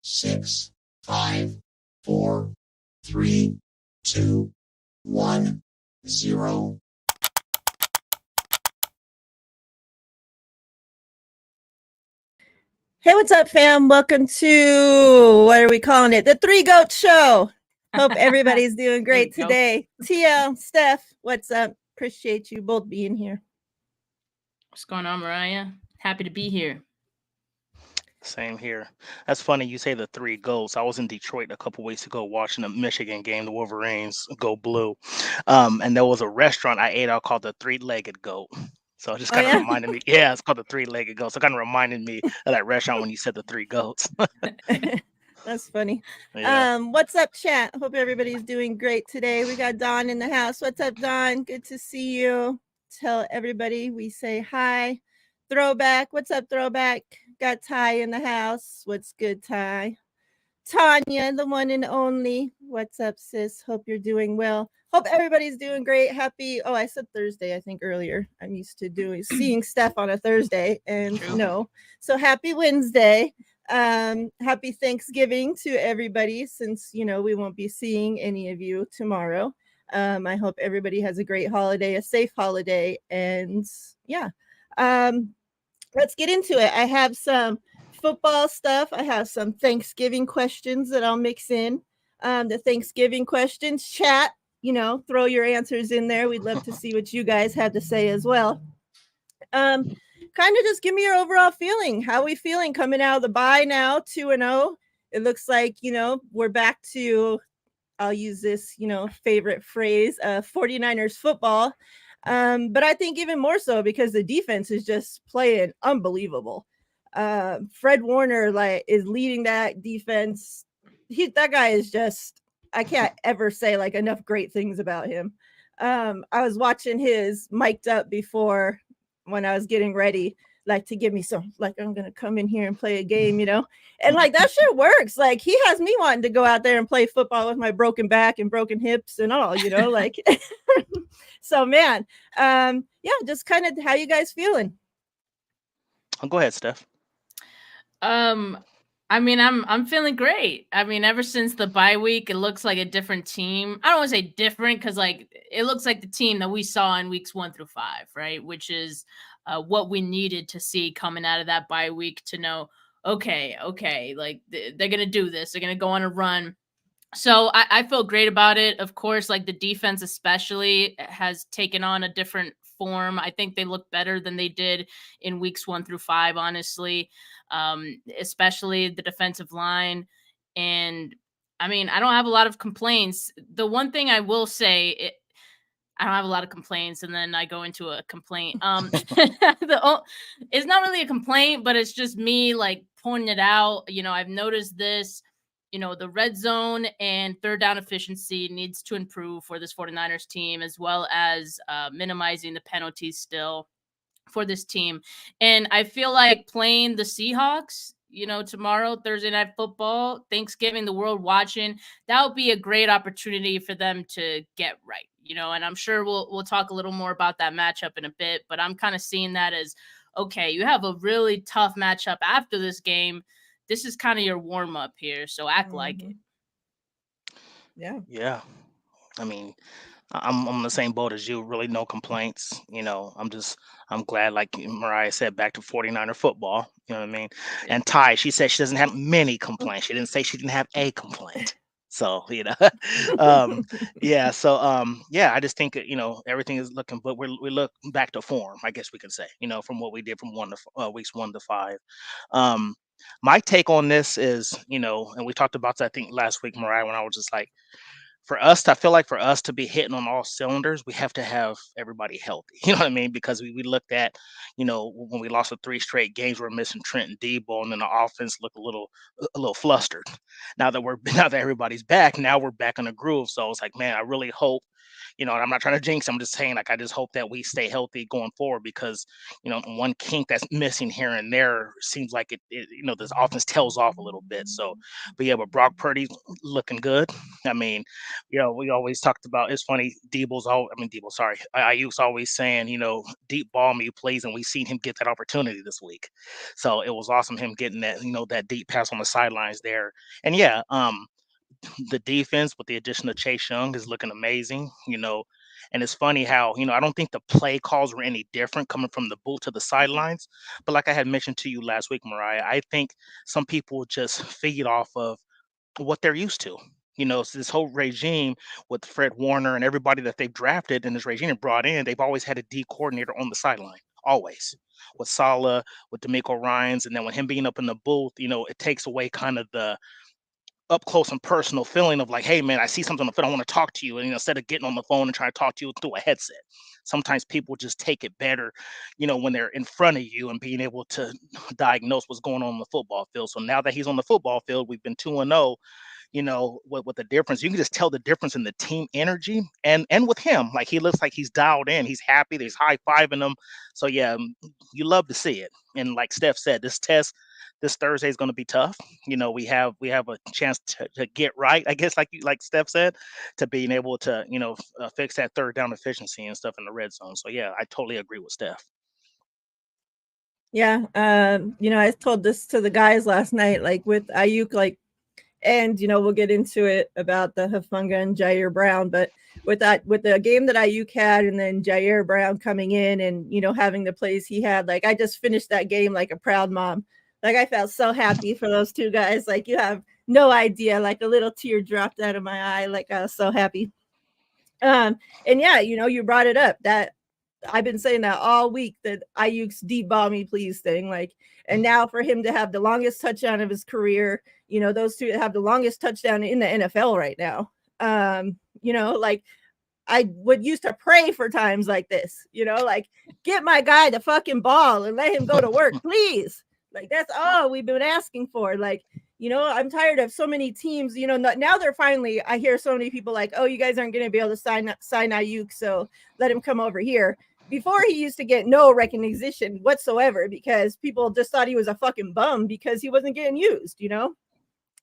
6, 5, 4, 3, 2, 1, 0. Hey, what's up, fam? Welcome to, what are we calling it? The Three Goat Show. Hope everybody's doing great today. TL, Steph, what's up? Appreciate you both being here. What's going on, Miriah? Happy to be here. Same here. That's funny you say the three goats. I was in Detroit a couple weeks ago watching the Michigan game, the Wolverines go blue. And there was a restaurant I ate out called the Three-Legged Goat. So it just kind of reminded me. Yeah, it's called the Three-Legged Goat. So it kind of reminded me of that restaurant when you said the three goats. That's funny. Yeah. What's up, chat? Hope everybody's doing great today. We got Dawn in the house. What's up, Dawn? Good to see you. Tell everybody we say hi. Throwback. What's up, Throwback? Got Ty in the house. What's good, Ty? Tanya, the one and only. What's up, sis? Hope you're doing well. Hope everybody's doing great. Happy. Oh, I said Thursday, I think earlier. I'm used to seeing Steph on a Thursday, and no. So happy Wednesday. Happy Thanksgiving to everybody, since we won't be seeing any of you tomorrow. I hope everybody has a great holiday, a safe holiday, and yeah. Let's get into it. I have some football stuff. I have some Thanksgiving questions that I'll mix in. The Thanksgiving questions chat, throw your answers in there. We'd love to see what you guys have to say as well. Kind of just give me your overall feeling. How are we feeling coming out of the bye now, 2-0? It looks like, we're back to, I'll use this, favorite phrase, 49ers football. But I think even more so because the defense is just playing unbelievable. Fred Warner is leading that defense. That guy is just, I can't ever say enough great things about him. I was watching his mic'd up before when I was getting ready, to give me some, I'm gonna come in here and play a game, and that shit works. He has me wanting to go out there and play football with my broken back and broken hips and all, So man, yeah, just kind of how you guys feeling? Go ahead, Steph. I mean, I'm feeling great. I mean, ever since the bye week, it looks like a different team. I don't want to say different because it looks like the team that we saw in weeks 1 through 5, right? Which is what we needed to see coming out of that bye week to know, okay, they're gonna do this. They're gonna go on a run. So I feel great about it. Of course, the defense especially has taken on a different form. I think they look better than they did in weeks 1 through 5, honestly, especially the defensive line. And I mean, I don't have a lot of complaints. The one thing I will say, I don't have a lot of complaints, and then I go into a complaint. It's not really a complaint, but it's just me pointing it out. I've noticed this. The red zone and third down efficiency needs to improve for this 49ers team, as well as minimizing the penalties still for this team. And I feel like playing the Seahawks, tomorrow, Thursday Night Football, Thanksgiving, the world watching, that would be a great opportunity for them to get right, and I'm sure we'll talk a little more about that matchup in a bit, but I'm kind of seeing that as, okay, you have a really tough matchup after this game. This is kind of your warm up here, so act like it. Yeah. Yeah. I mean, I'm on the same boat as you. Really, no complaints. I'm glad, like Miriah said, back to 49er football. You know what I mean? And Ty, she said she doesn't have many complaints. She didn't say she didn't have a complaint. So, yeah. So, yeah, I just think, everything is looking, but we look back to form, I guess we can say, from what we did from weeks 1 to 5. My take on this is, and we talked about that, I think last week, Miriah, when I was just like, I feel like for us to be hitting on all cylinders, we have to have everybody healthy. You know what I mean? Because we looked at, when we lost the 3 straight games, we're missing Trent and Debo, and then the offense looked a little flustered. Now that everybody's back, now we're back in the groove. So it's like, man, I really hope and I'm not trying to jinx. I'm just saying, like, I just hope that we stay healthy going forward because, one kink that's missing here and there seems like this offense tails off a little bit. So, but yeah, but Brock Purdy looking good. I mean, we always talked about. It's funny. Debo, sorry, Ayuk's always saying, deep ball me, please, and we seen him get that opportunity this week. So it was awesome him getting that, that deep pass on the sidelines there. And yeah, the defense with the addition of Chase Young is looking amazing. And it's funny how, I don't think the play calls were any different coming from the booth to the sidelines. But like I had mentioned to you last week, Mariah, I think some people just feed off of what they're used to. So this whole regime with Fred Warner and everybody that they've drafted in this regime and brought in, they've always had a D coordinator on the sideline, always. With Saleh, with D'Amico Ryans, and then with him being up in the booth, it takes away kind of the up close and personal feeling of like, hey man, I see something on the phone, I want to talk to you. And instead of getting on the phone and trying to talk to you through a headset, sometimes people just take it better, when they're in front of you and being able to diagnose what's going on the football field. So now that he's on the football field, we've been 2-0. What the difference, you can just tell the difference in the team energy and with him, like he looks like he's dialed in, he's happy, there's high-fiving him. So yeah, you love to see it. And like Steph said, this Thursday is going to be tough. We have a chance to get right, I guess, like Steph said, to being able to fix that third down efficiency and stuff in the red zone. So yeah, I totally agree with Steph. Yeah, I told this to the guys last night, like with Ayuk, like, and we'll get into it about the Hufanga and Jair Brown, but with the game that Ayuk had, and then Jair Brown coming in and having the plays he had, like I just finished that game like a proud mom. Like I felt so happy for those two guys. Like you have no idea. Like a little tear dropped out of my eye. Like I was so happy. And yeah, you brought it up that I've been saying that all week, that Ayuk's deep ball me please thing. Like, and now for him to have the longest touchdown of his career, those two have the longest touchdown in the NFL right now. Like I would used to pray for times like this, like get my guy the fucking ball and let him go to work, please. Like that's all we've been asking for. Like, I'm tired of so many teams, now they're finally, I hear so many people like, oh, you guys aren't going to be able to sign Ayuk, so let him come over here. Before, he used to get no recognition whatsoever because people just thought he was a fucking bum because he wasn't getting used,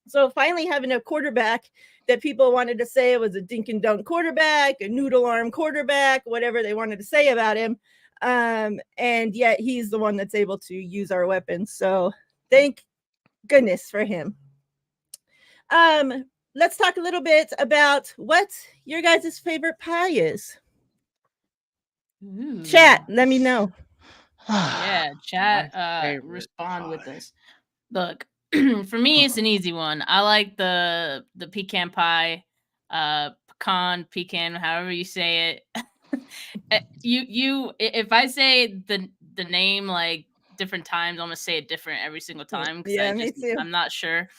So finally having a quarterback that people wanted to say was a dink and dunk quarterback, a noodle arm quarterback, whatever they wanted to say about him. And yet he's the one that's able to use our weapons. So thank goodness for him. Let's talk a little bit about what your guys' favorite pie is. Ooh. Chat, let me know. Yeah, chat, respond with us. Look, for me, it's an easy one. I like the pecan pie, pecan, however you say it. If I say the name like different times, I'm gonna say it different every single time because me too. I'm not sure.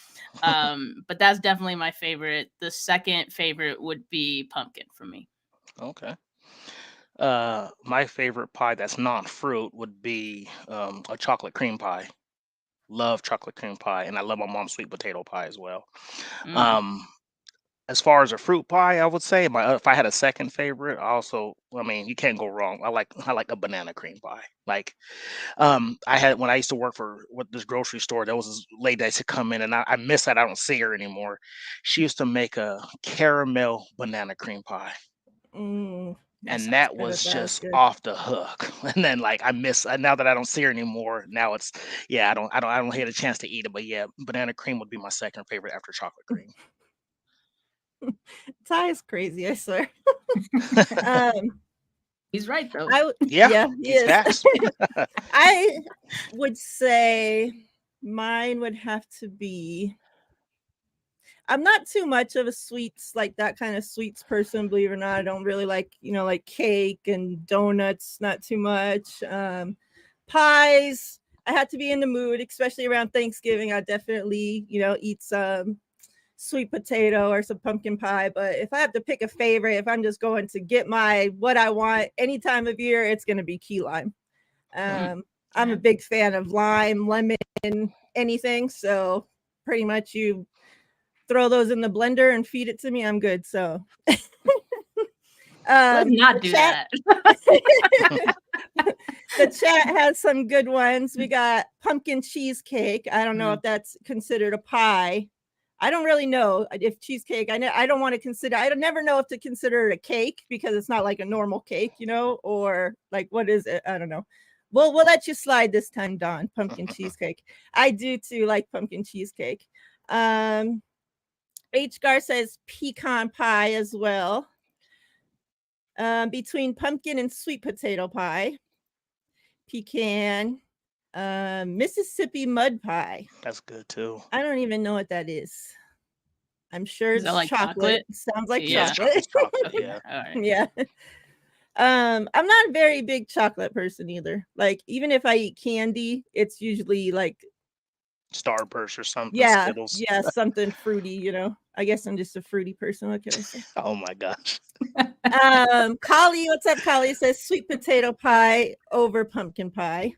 But that's definitely my favorite. The second favorite would be pumpkin for me. Okay. My favorite pie that's non-fruit would be a chocolate cream pie. Love chocolate cream pie, and I love my mom's sweet potato pie as well. Mm. As far as a fruit pie, I would say if I had a second favorite, you can't go wrong. I like a banana cream pie. Like, I had when I used to work for this grocery store, there was this lady that used to come in, and I miss that. I don't see her anymore. She used to make a caramel banana cream pie. And that was just off the hook. And then like I miss now that I don't see her anymore. Now it's I don't get a chance to eat it. But yeah, banana cream would be my second favorite after chocolate cream. Ty is crazy, I swear. He's right though. Yeah, he is. Facts. I would say mine would have to be. I'm not too much of a sweets, like that kind of sweets person, believe it or not. I don't really like, like cake and donuts, not too much. Pies, I had to be in the mood, especially around Thanksgiving. I definitely, eat some sweet potato or some pumpkin pie. But if I have to pick a favorite, if I'm just going to get what I want any time of year, it's going to be key lime. I'm a big fan of lime, lemon, anything. So pretty much you throw those in the blender and feed it to me, I'm good. So Let's not The do chat, that. the chat has some good ones. We got pumpkin cheesecake. I don't know Mm. if that's considered a pie. I don't really know if cheesecake. I don't want to consider. I don't never know if to consider it a cake because it's not like a normal cake, you know, or like what is it? I don't know. We'll let you slide this time, Dawn. Pumpkin cheesecake. I do too like pumpkin cheesecake. H. Gar says pecan pie as well. Between pumpkin and sweet potato pie, pecan, Mississippi mud pie. That's good too. I don't even know what that is. I'm sure Is that it's like chocolate. chocolate? Sounds like Yeah. chocolate. It's chocolate. Okay. Yeah. All right. Yeah. I'm not a very big chocolate person either. Like even if I eat candy, it's usually like Starburst or something. yeah, Skittles. yeah, something fruity, you know. I guess I'm just a fruity person. What can I say? Oh my gosh. Kali, what's up? Kali says sweet potato pie over pumpkin pie.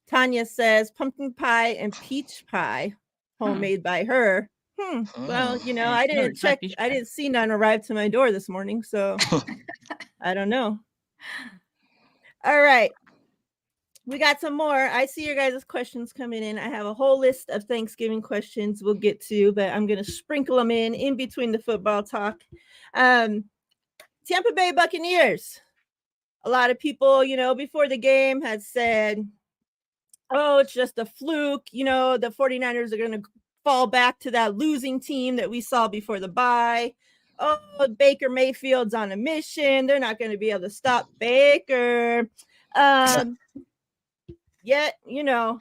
Tanya says pumpkin pie and peach pie, homemade by her. Well, you know, Mm, I never didn't tried check. peach I pie. didn't see none arrive to my door this morning, so I don't know. All right. We got some more. I see your guys' questions coming in. I have a whole list of Thanksgiving questions we'll get to, but I'm going to sprinkle them in between the football talk. Tampa Bay Buccaneers. A lot of people, you know, before the game had said, oh, it's just a fluke. You know, the 49ers are going to fall back to that losing team that we saw before the bye. Oh, Baker Mayfield's on a mission. They're not going to be able to stop Baker. Yet, you know,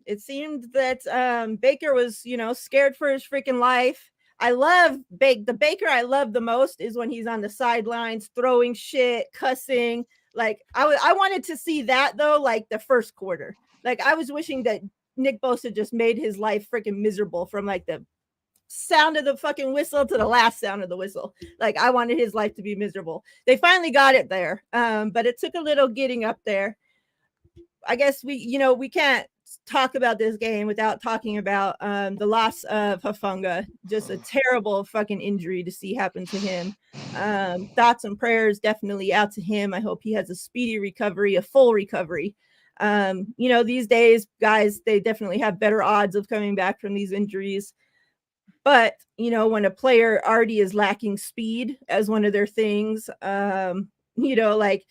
it seemed that Baker was, you know, scared for his freaking life. I love the Baker I love the most is when he's on the sidelines throwing shit, cussing. Like I wanted to see that though, like the first quarter. Like I was wishing that Nick Bosa just made his life freaking miserable from like the sound of the fucking whistle to the last sound of the whistle. Like I wanted his life to be miserable. They finally got it there, but it took a little getting up there. I guess we can't talk about this game without talking about the loss of Hafunga. Just a terrible fucking injury to see happen to him. Thoughts and prayers definitely out to him. I hope he has a speedy recovery, a full recovery. These days, guys, they definitely have better odds of coming back from these injuries. But, you know, when a player already is lacking speed as one of their things, like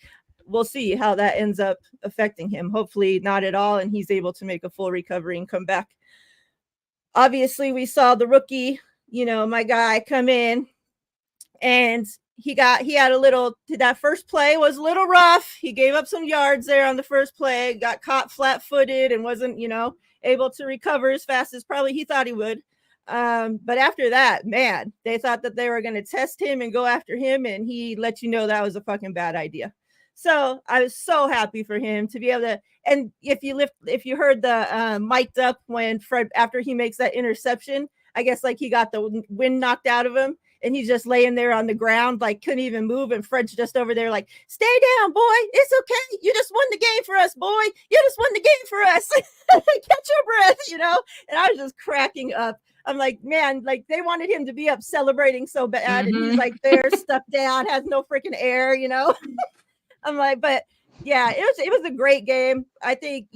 we'll see how that ends up affecting him. Hopefully not at all. And he's able to make a full recovery and come back. Obviously, we saw the rookie, my guy come in and he had a little, that first play was a little rough. He gave up some yards there on the first play, got caught flat footed and wasn't, able to recover as fast as probably he thought he would. But after that, man, they thought that they were going to test him and go after him. And he let you know that was a fucking bad idea. So I was so happy for him to be able to. And if you heard the mic'd up when Fred, after he makes that interception, I guess like he got the wind knocked out of him and he's just laying there on the ground, like couldn't even move. And Fred's just over there like, stay down, boy. It's okay. You just won the game for us, boy. You just won the game for us. Catch your breath, And I was just cracking up. I'm like, man, like they wanted him to be up celebrating so bad. Mm-hmm. And he's like there stuck down, has no freaking air, I'm like, but yeah, it was a great game. I think,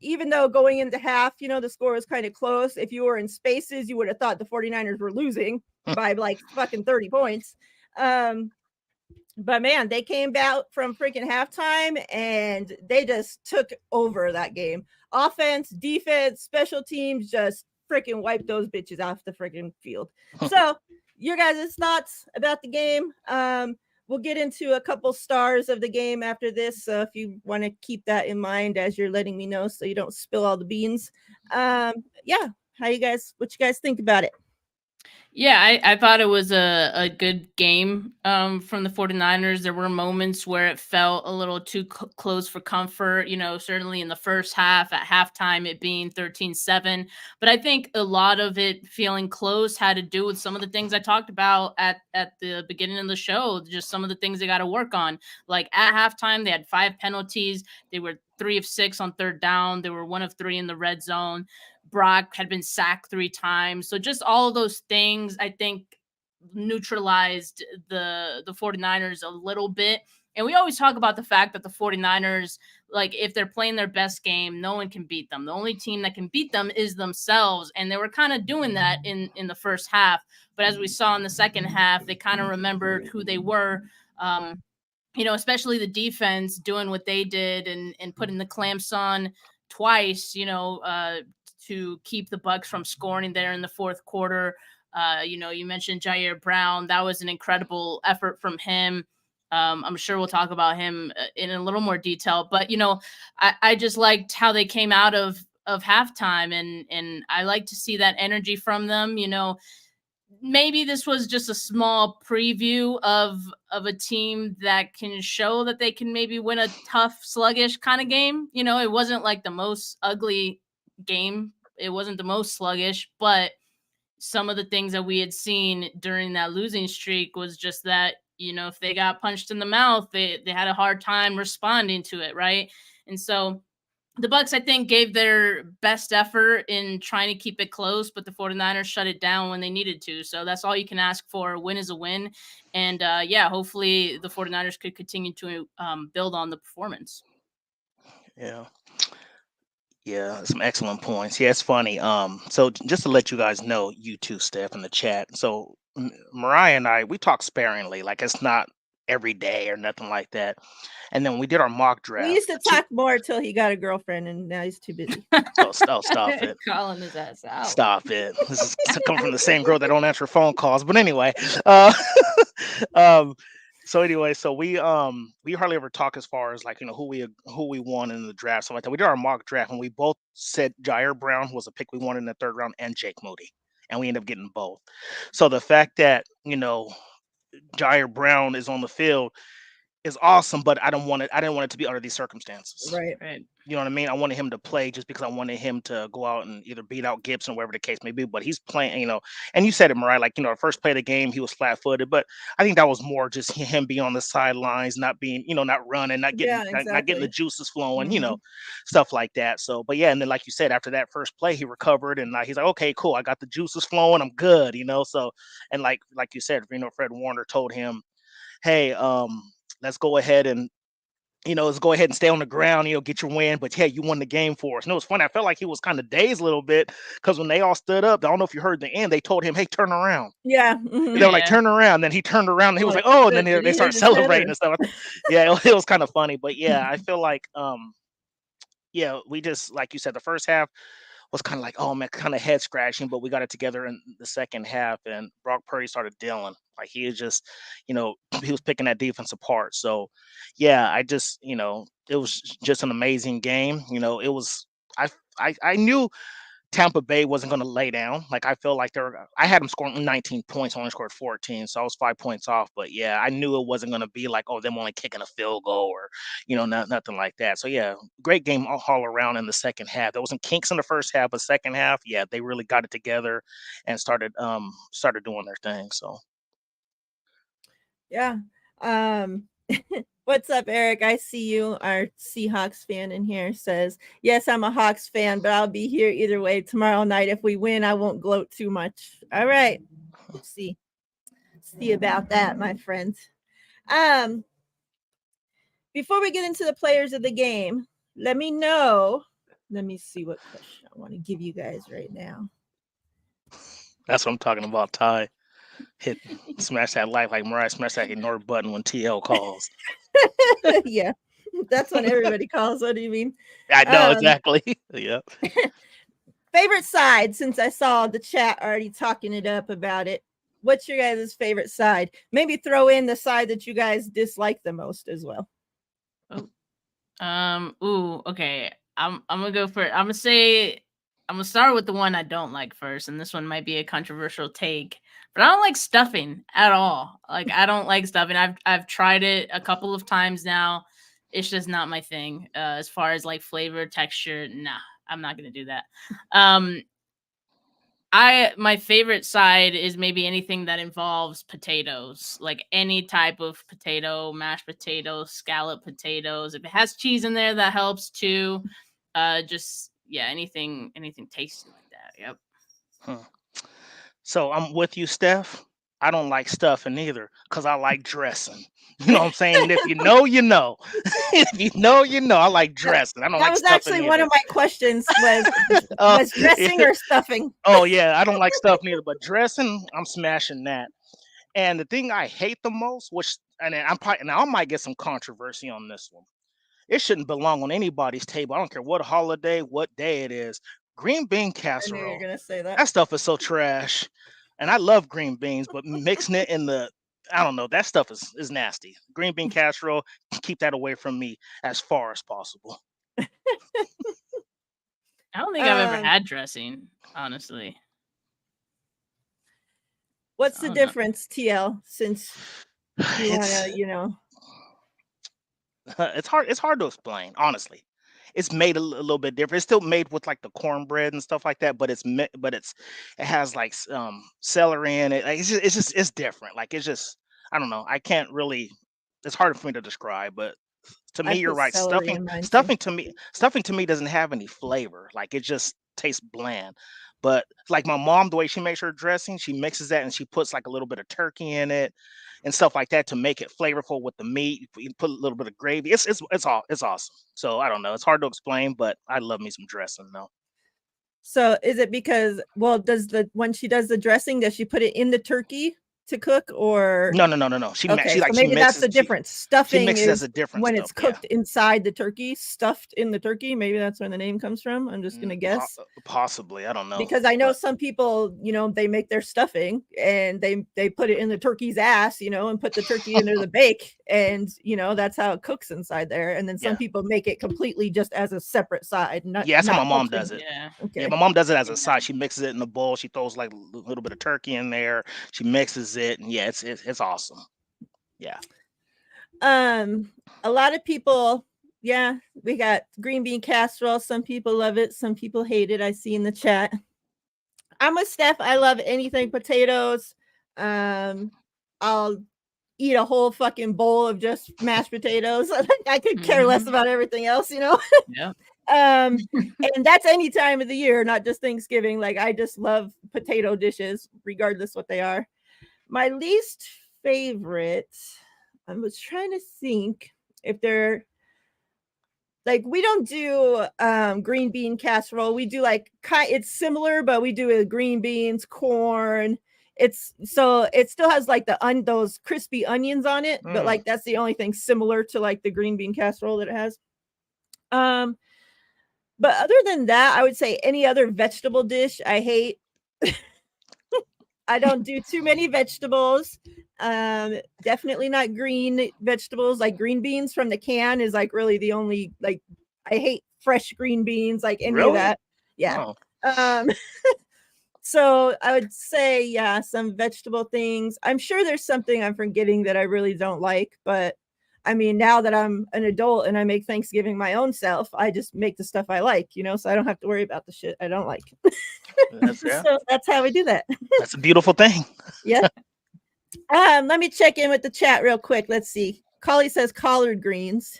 even though going into half, the score was kind of close. If you were in spaces, you would have thought the 49ers were losing by like fucking 30 points. But man, they came out from freaking halftime and they just took over that game. Offense, defense, special teams, just freaking wiped those bitches off the freaking field. So your guys' thoughts about the game. We'll get into a couple stars of the game after this. So if you want to keep that in mind as you're letting me know so you don't spill all the beans. What you guys think about it? Yeah, I thought it was a good game from the 49ers. There were moments where it felt a little too close for comfort, certainly in the first half, at halftime, it being 13-7. But I think a lot of it feeling close had to do with some of the things I talked about at the beginning of the show, just some of the things they got to work on. Like at halftime, they had 5 penalties. They were 3 of 6 on third down. They were 1 of 3 in the red zone. Brock had been sacked 3 times. So just all of those things, I think neutralized the 49ers a little bit. And we always talk about the fact that the 49ers, like, if they're playing their best game, no one can beat them. The only team that can beat them is themselves. And they were kind of doing that in the first half. But as we saw in the second half, they kind of remembered who they were. Especially the defense doing what they did and putting the clamps on twice, to keep the Bucs from scoring there in the fourth quarter. You mentioned Jair Brown. That was an incredible effort from him. I'm sure we'll talk about him in a little more detail, but I just liked how they came out of halftime, and I like to see that energy from them. Maybe this was just a small preview of a team that can show that they can maybe win a tough, sluggish kind of game. It wasn't like the most ugly game. It wasn't the most sluggish, but some of the things that we had seen during that losing streak was just that, if they got punched in the mouth, they had a hard time responding to it, right? And so the Bucs, I think, gave their best effort in trying to keep it close, but the 49ers shut it down when they needed to. So that's all you can ask for. A win is a win. And hopefully the 49ers could continue to build on the performance. Yeah. Yeah, some excellent points. Yeah, it's funny. So just to let you guys know, you too, Steph, in the chat. So Mariah and I, we talk sparingly, like it's not every day or nothing like that. And then we did our mock draft. We used to talk more till he got a girlfriend, and now he's too busy. Oh, stop it. Calling his ass out. Stop it. This is coming from the same girl that don't answer phone calls. But anyway, so we hardly ever talk as far as like who we won in the draft, so like that. We did our mock draft and we both said Jair Brown was a pick we wanted in the third round and Jake Moody, and we ended up getting both. So the fact that Jair Brown is on the field is awesome, but I didn't want it to be under these circumstances. Right. You know what I mean? I wanted him to play just because I wanted him to go out and either beat out Gibson, wherever the case may be. But he's playing, and you said it, Mariah, like, first play of the game, he was flat footed. But I think that was more just him being on the sidelines, not being, not running, not getting the juices flowing, stuff like that. So, but yeah, and then like you said, after that first play, he recovered and he's like, okay, cool, I got the juices flowing, I'm good, So, and like you said, Fred Warner told him, hey, let's go ahead and stay on the ground, get your win. But yeah, you won the game for us. And it was funny. I felt like he was kind of dazed a little bit because when they all stood up, I don't know if you heard the end, they told him, hey, turn around. Yeah. Mm-hmm. They were like, turn around. Then he turned around and he was like, oh, and then they started celebrating and stuff. Yeah, it was kind of funny. But yeah, I feel like, we just, like you said, the first half was kind of like, oh man, kind of head scratching, but we got it together in the second half, and Brock Purdy started dealing. Like he is just, he was picking that defense apart. So yeah, I just, it was just an amazing game. It was, I knew Tampa Bay wasn't going to lay down. Like I feel like I had them scoring 19 points, only scored 14, so I was 5 points off. But yeah, I knew it wasn't going to be like, oh, them only kicking a field goal or nothing like that. So yeah, great game all around in the second half. There wasn't kinks in the first half, but second half, yeah, they really got it together and started doing their thing. So yeah. What's up, Eric? I see you. Our Seahawks fan in here says, yes, I'm a Hawks fan, but I'll be here either way tomorrow night. If we win, I won't gloat too much. All right. We'll see about that, my friends. Before we get into the players of the game, let me see what question I want to give you guys right now. That's what I'm talking about, Ty. Smash that like Mariah smash that ignore button when TL calls. Yeah, that's when everybody calls. What do you mean? I know exactly. Yeah. Favorite side, since I saw the chat already talking it up about it. What's your guys' favorite side? Maybe throw in the side that you guys dislike the most as well. Okay. I'm gonna go for it. I'm gonna start with the one I don't like first, and this one might be a controversial take, but I don't like stuffing at all. Like I don't like stuffing. I've tried it a couple of times now. It's just not my thing. As far as like flavor, texture, nah, I'm not gonna do that. My favorite side is maybe anything that involves potatoes, like any type of potato, mashed potatoes, scallop potatoes. If it has cheese in there, that helps too. Anything tasty like that. Yep. So I'm with you, Steph. I don't like stuffing either because I like dressing. You know what I'm saying? And if you know, you know. If you know, you know. I like dressing. I don't That like was stuffing actually one either. of my questions Uh, was dressing or stuffing. oh yeah, I don't like stuffing either, but dressing, I'm smashing that. And the thing I hate the most, which and I'm probably now I might get some controversy on this one. It shouldn't belong on anybody's table. I don't care what holiday, what day it is. Green bean I knew you were casserole. gonna say that. That stuff is so trash. And I love green beans, but mixing it in the I don't know, that stuff is nasty. Green bean casserole, keep that away from me as far as possible. I don't think I've ever Um, had dressing, honestly. what's I the don't know. difference, TL? Since you wanna, It's it's hard to explain, honestly. It's made a little bit different. It's still made with like the cornbread and stuff like that, but it has like celery in it. Like, it's different. Like it's just I don't know. I can't really. It's hard for me to describe, but to I me, you're put right. celery in mine too. Stuffing to me doesn't have any flavor. Like it just tastes bland. But like my mom, the way she makes her dressing, she mixes that and she puts like a little bit of turkey in it and stuff like that to make it flavorful with the meat. You put a little bit of gravy. It's awesome. So I don't know. It's hard to explain, but I love me some dressing though. So is it because when she does the dressing, does she put it in the turkey to cook or No. okay, so She maybe that's mixes the difference. Stuffing mixes as is a different when stuff. it's Yeah. cooked inside the turkey, stuffed in the turkey. Maybe that's where the name comes from. I'm just gonna guess. Possibly. I don't know. Because I know But some people, they make their stuffing and they put it in the turkey's ass, and put the turkey into the bake, and that's how it cooks inside there. And then some yeah. people make it completely just as a separate side, Yeah, that's how my not mom cooked does in. it. Yeah. Yeah, Okay. my mom does it as a Yeah. side. She mixes it in a bowl. She throws like a little bit of turkey in there. She mixes it, and yeah, it's awesome. Yeah. A lot of people, yeah, we got green bean casserole. Some people love it, some people hate it. I see in the chat. I'm with Steph. I love anything potatoes. I'll eat a whole fucking bowl of just mashed potatoes. I could care less about everything else, Yeah. and that's any time of the year, not just Thanksgiving. Like I just love potato dishes, regardless what they are. My least favorite, I was trying to think if they're like we don't do green bean casserole. We do like it's similar, but we do it green beans, corn. It's so it still has like those crispy onions on it, but like that's the only thing similar to like the green bean casserole that it has. But other than that, I would say any other vegetable dish I hate. I don't do too many vegetables. Definitely not green vegetables. Like green beans from the can is like really the only like I hate fresh green beans, like any of Really? that. Yeah. Oh. So I would say, yeah, some vegetable things. I'm sure there's something I'm forgetting that I really don't like, but I mean, now that I'm an adult and I make Thanksgiving my own self, I just make the stuff I like, so I don't have to worry about the shit I don't like. So that's how we do that. That's a beautiful thing. Yeah. Let me check in with the chat real quick. Let's see. Collie says collard greens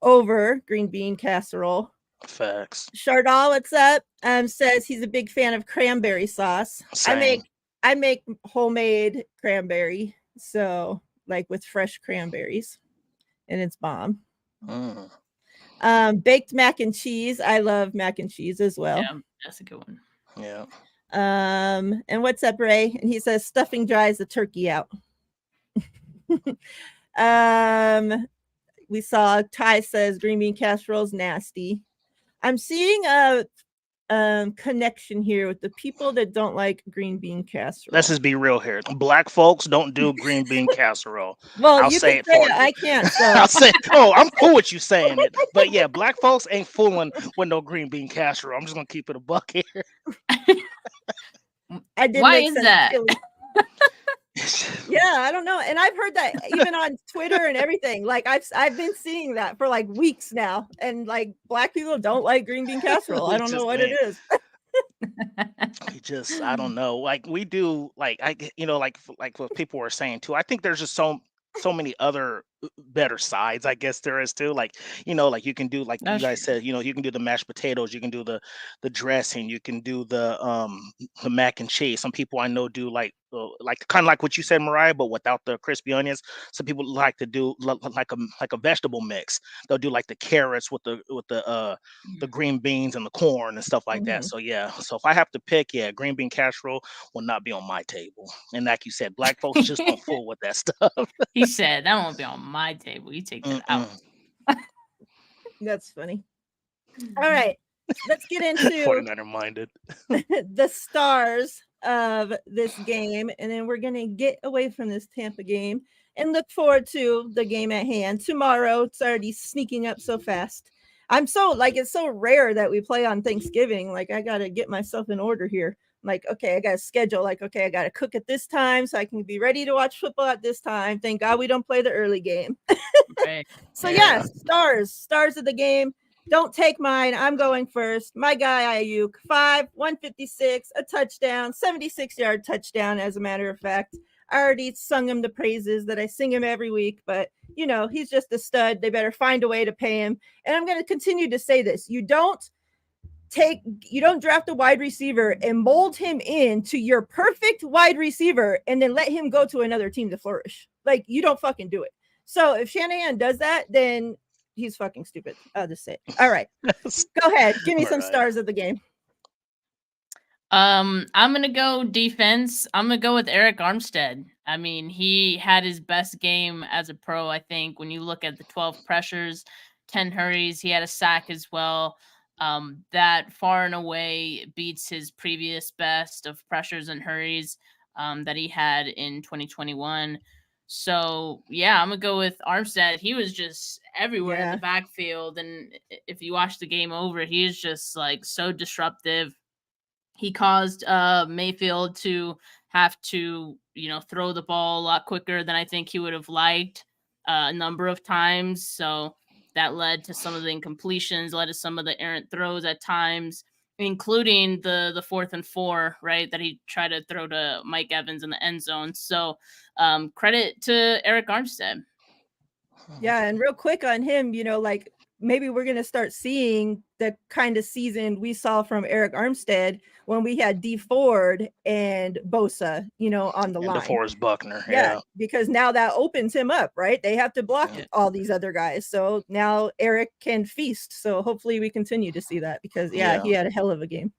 over green bean casserole. Facts. Chardal, what's up? Says he's a big fan of cranberry sauce. Same. I make homemade cranberry, so like with fresh cranberries, and it's bomb. Baked mac and cheese. I love mac and cheese as well. Yeah, that's a good one. Yeah. And what's up, Ray? And he says stuffing dries the turkey out. We saw Ty says green bean casserole's nasty. I'm seeing a connection here with the people that don't like green bean casserole. Let's just be real here. Black folks don't do green bean casserole. Well, I'll you say can it say for it. you. I can't. So I'll say, I'm cool with you saying it. But yeah, black folks ain't fooling with no green bean casserole. I'm just gonna keep it a buck here. I did Why make is sense. that? Yeah, I don't know. And I've heard that even on Twitter and everything. Like I've been seeing that for like weeks now. And like black people don't like green bean casserole. I don't know what it is. I don't know. Like we do, like like what people were saying too. I think there's just so many other better sides, I guess there is too. Like, like you can do, like you That's guys true. said, you can do the mashed potatoes, you can do the dressing, you can do the mac and cheese. Some people I know do like kind of like what you said, Mariah, but without the crispy onions. Some people like to do like a vegetable mix. They'll do like the carrots with the green beans and the corn and stuff like that. Mhm. So yeah, so if I have to pick, yeah, green bean casserole will not be on my table. And like you said, black folks just don't fool with that stuff. He said that won't be on my table. You take that out. Mm-mm. That's funny. All right. Let's get into 49er minded. the stars of this game, and then we're going to get away from this Tampa game and look forward to the game at hand tomorrow. It's already sneaking up so fast. I'm so like, it's so rare that we play on Thanksgiving. Like, I got to get myself in order here. Like, okay, I got to schedule. Like, okay, I got to cook at this time so I can be ready to watch football at this time. Thank God we don't play the early game. Right. So, Yeah. yeah, stars of the game. Don't take mine. I'm going first. My guy Ayuk, 156, a touchdown, 76-yard touchdown, as a matter of fact. I already sung him the praises that I sing him every week, but he's just a stud. They better find a way to pay him. And I'm going to continue to say this. You don't draft a wide receiver and mold him into your perfect wide receiver and then let him go to another team to flourish. Like, you don't fucking do it. So if Shanahan does that, then he's fucking stupid. I'll just say it. All right. Go ahead. Give me some stars of the game. I'm gonna go defense. I'm gonna go with Eric Armstead. I mean, he had his best game as a pro, I think. When you look at the 12 pressures, 10 hurries, he had a sack as well. That far and away beats his previous best of pressures and hurries that he had in 2021. So yeah, I'm gonna go with Armstead. He was just everywhere in the backfield, and if you watch the game over, he is just like so disruptive. He caused Mayfield to have to, throw the ball a lot quicker than I think he would have liked a number of times. So that led to some of the incompletions, led to some of the errant throws at times, including the 4th and 4, right, that he tried to throw to Mike Evans in the end zone. So credit to Eric Armstead. Yeah, and real quick on him, like maybe we're going to start seeing the kind of season we saw from Eric Armstead when we had D Ford and Bosa, on the line. DeForest Buckner. Yeah, because now that opens him up, right? They have to block all these other guys. So now Eric can feast. So hopefully we continue to see that because, he had a hell of a game.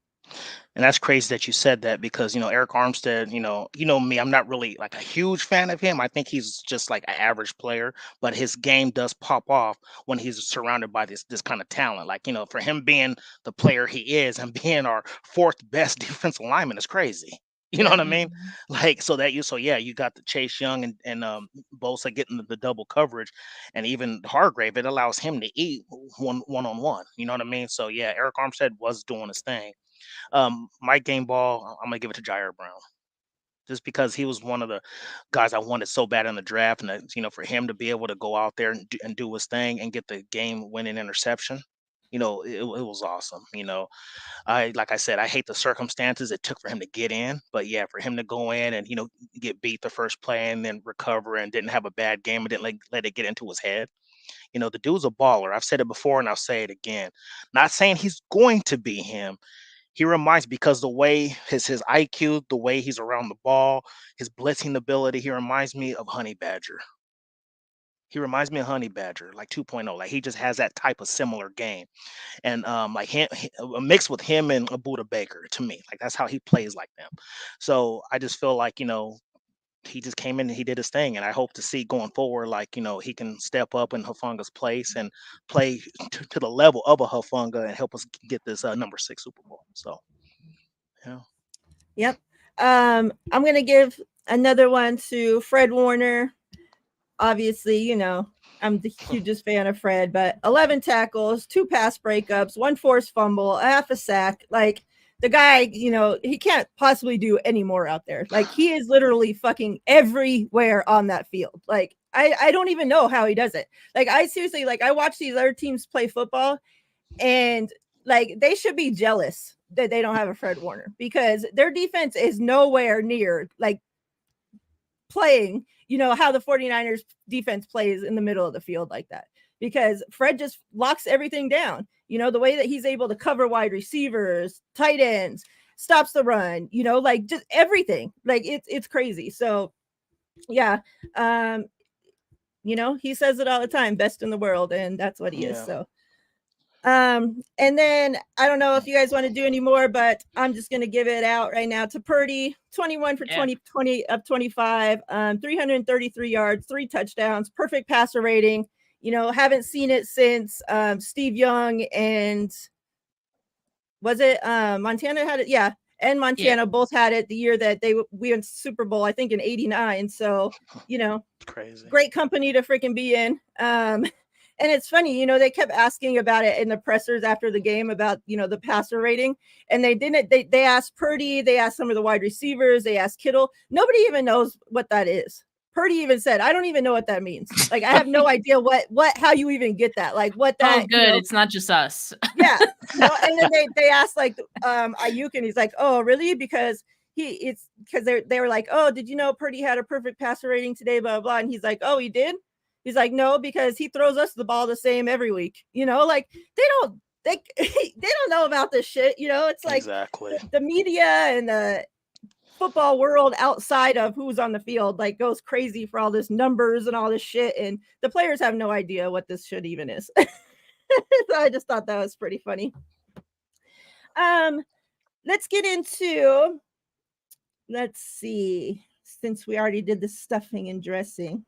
And that's crazy that you said that because, Eric Armstead, me, I'm not really like a huge fan of him. I think he's just like an average player, but his game does pop off when he's surrounded by this kind of talent. Like, for him being the player he is and being our 4th best defensive lineman is crazy. You know what I mean? Like, so you got the Chase Young and Bosa getting the double coverage, and even Hargrave, it allows him to eat one-on-one. You know what I mean? So yeah, Eric Armstead was doing his thing. My game ball, I'm gonna give it to Jair Brown, just because he was one of the guys I wanted so bad in the draft, and for him to be able to go out there and do his thing and get the game-winning interception, it was awesome. Like I said, I hate the circumstances it took for him to get in, but yeah, for him to go in and get beat the first play and then recover and didn't have a bad game and didn't let it get into his head. The dude's a baller. I've said it before and I'll say it again. Not saying he's going to be him. He reminds, because the way his IQ, the way he's around the ball, his blitzing ability, he reminds me of Honey Badger. He reminds me of Honey Badger, like 2.0. Like, he just has that type of similar game. And like a mix with him and a Buda Baker, to me. Like, that's how he plays like them. So I just feel like, he just came in and he did his thing. And I hope to see going forward, like, he can step up in Hufunga's place and play to the level of a Hufunga and help us get this number 6 Super Bowl. So, yeah. Yep. I'm going to give another one to Fred Warner. Obviously, I'm the hugest fan of Fred, but 11 tackles, 2 pass breakups, 1 forced fumble, a half a sack. Like, the guy, he can't possibly do any more out there. Like, he is literally fucking everywhere on that field. Like, I don't even know how he does it. Like, I seriously, like, I watch these other teams play football, and like, they should be jealous that they don't have a Fred Warner, because their defense is nowhere near like playing, how the 49ers defense plays in the middle of the field like that, because Fred just locks everything down. The way that he's able to cover wide receivers, tight ends, stops the run, like just everything. Like it's crazy. So yeah. He says it all the time, best in the world, and that's what he is. So and then I don't know if you guys want to do any more, but I'm just gonna give it out right now to Purdy. 21 for 20 of 25, 333 yards, 3 touchdowns, perfect passer rating. Haven't seen it since Steve Young and was it Montana had it? Yeah. And Montana both had it the year that we went Super Bowl, I think in 89. So, crazy, great company to freaking be in. And it's funny, they kept asking about it in the pressers after the game about, the passer rating. And they asked Purdy, they asked some of the wide receivers, they asked Kittle. Nobody even knows what that is. Purdy even said, I don't even know what that means. Like, I have no idea how you even get that. Like what that. Oh, good. It's not just us. Yeah. And then they asked like Ayuk, and he's like, oh, really? Because they were like, oh, did you know Purdy had a perfect passer rating today, blah, blah, blah. And he's like, oh, he did? He's like, no, because he throws us the ball the same every week. Like they don't know about this shit. It's like exactly. The media and the football world outside of who's on the field like goes crazy for all this numbers and all this shit, and the players have no idea what this shit even is. So I just thought that was pretty funny. Let's get into, let's see, since we already did the stuffing and dressing.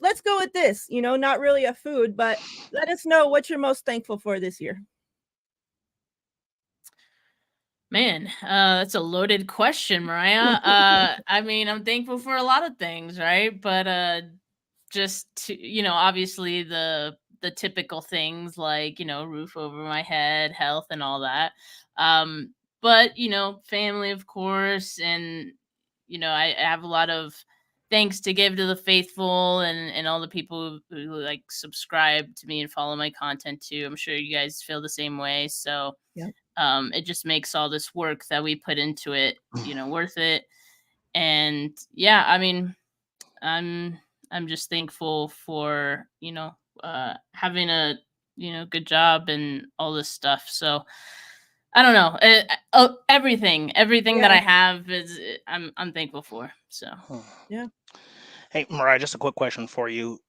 Let's go with this, not really a food, but let us know what you're most thankful for this year. Man, that's a loaded question, Miriah. I mean, I'm thankful for a lot of things, right? But just to, obviously the typical things like, roof over my head, health and all that. But, family, of course. And, I have a lot of thanks to give to the faithful and all the people who like subscribe to me and follow my content too. I'm sure you guys feel the same way. So yeah. It just makes all this work that we put into it, worth it. And yeah, I mean, I'm just thankful for, having a, good job and all this stuff. So I don't know, everything that I have is I'm thankful for. So yeah. Hey, Miriah, just a quick question for you.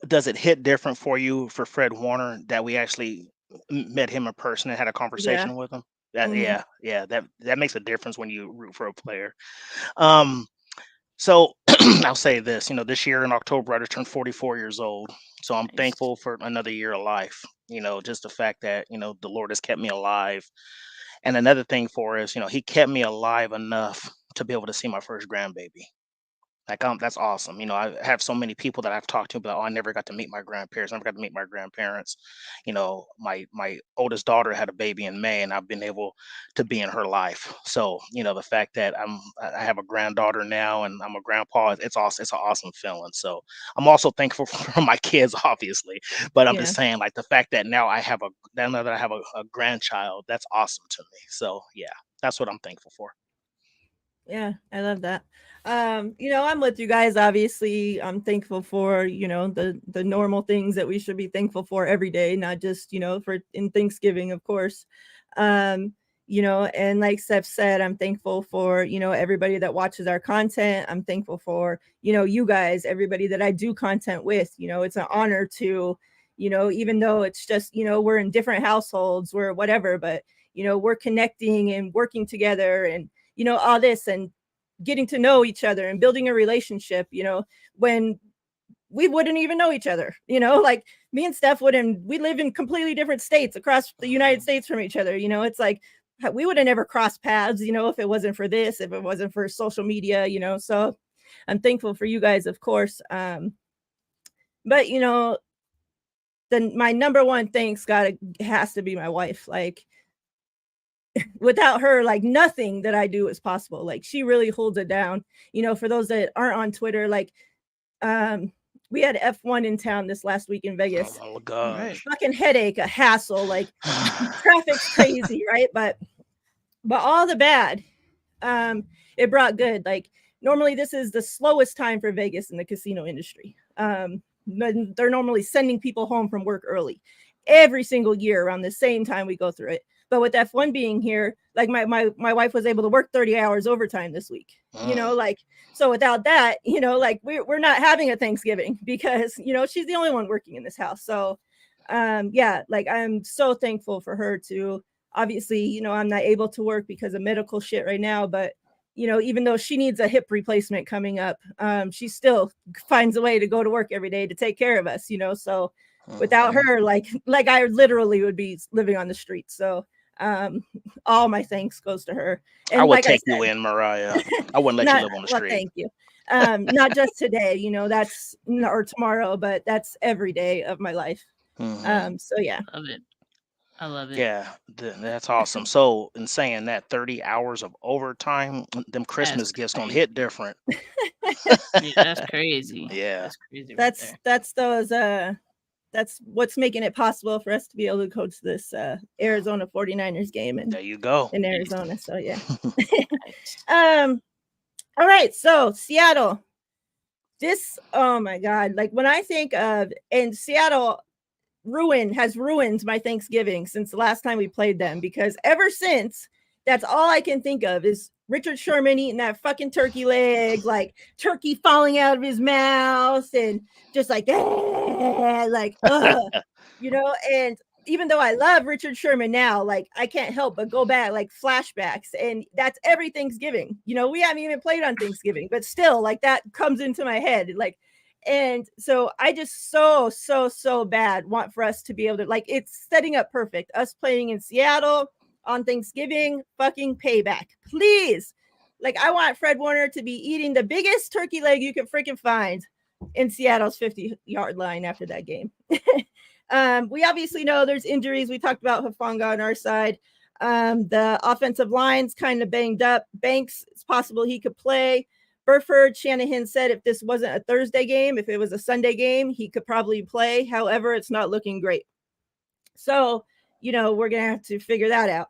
Does it hit different for you for Fred Warner that we actually met him in person and had a conversation with him? Mhm. Yeah, that makes a difference when you root for a player. So I'll say this, this year in October I just turned 44 years old. So I'm nice. thankful for another year of life. Just the fact that, the Lord has kept me alive. And another thing for us, he kept me alive enough to be able to see my first grandbaby. Like, that's awesome. I have so many people that I've talked to about, oh, I never got to meet my grandparents. Never got to meet my grandparents. My oldest daughter had a baby in May, and I've been able to be in her life. So, the fact that I have a granddaughter now, and I'm a grandpa, it's awesome. It's an awesome feeling. So, I'm also thankful for my kids, obviously. But I'm just saying, like the fact that now now that I have a grandchild, that's awesome to me. So, yeah, that's what I'm thankful for. Yeah, I love that. I'm with you guys. Obviously, I'm thankful for, the normal things that we should be thankful for every day, not just, for in Thanksgiving, of course. And like Seth said, I'm thankful for, everybody that watches our content. I'm thankful for, you guys, everybody that I do content with. It's an honor to, even though it's just, we're in different households, we're whatever, but, we're connecting and working together and, all this and getting to know each other and building a relationship, when we wouldn't even know each other, like me and Steph we live in completely different states across the United States from each other. It's like, we would have never crossed paths, if it wasn't for this, if it wasn't for social media, so I'm thankful for you guys, of course. But, my number one thanks has to be my wife. Like, without her, like nothing that I do is possible. Like she really holds it down. For those that aren't on Twitter, like we had F1 in town this last week in Vegas. Oh my gosh. Fucking headache, a hassle, like traffic's crazy, right? But all the bad, it brought good. Like normally this is the slowest time for Vegas in the casino industry. They're normally sending people home from work early every single year around the same time we go through it. But with F1 being here, like my wife was able to work 30 hours overtime this week, you know, like, so without that, you know, like we're not having a Thanksgiving because, you know, she's the only one working in this house. So yeah, like I'm so thankful for her to, obviously, you know, I'm not able to work because of medical shit right now, but you know, even though she needs a hip replacement coming up, she still finds a way to go to work every day to take care of us, you know. So without her, like I literally would be living on the street. So all my thanks goes to her. And I would like take I said, you in, Mariah. I wouldn't let you not live on the well, street. thank you. Not just today, you know, that's or tomorrow, but that's every day of my life. So yeah. Love it. I love it. Yeah, that's awesome. So, in saying that, 30 hours of overtime, them Christmas That's gifts gonna crazy. hit different. Yeah, that's crazy. Yeah. That's crazy right there. That's those that's what's making it possible for us to be able to coach this Arizona 49ers game There you go. in Arizona. So yeah. Nice. All right, so Seattle. This, oh my God, like when I think of, and Seattle has ruined my Thanksgiving since the last time we played them, because ever since, that's all I can think of is Richard Sherman eating that fucking turkey leg, like turkey falling out of his mouth and just like, like, you know, and even though I love Richard Sherman now, like I can't help but go back, like flashbacks, and that's every Thanksgiving. You know, we haven't even played on Thanksgiving, but still, like that comes into my head, like. And so I just so bad want for us to be able to, like, it's setting up perfect. Us playing in Seattle on Thanksgiving, fucking payback, please. Like, I want Fred Warner to be eating the biggest turkey leg you can freaking find in Seattle's 50-yard line after that game. We obviously know there's injuries. We talked about Hufanga on our side. The offensive line's kind of banged up. Banks, it's possible he could play. Burford, Shanahan said if this wasn't a Thursday game, if it was a Sunday game, he could probably play. However, it's not looking great. So, you know, we're going to have to figure that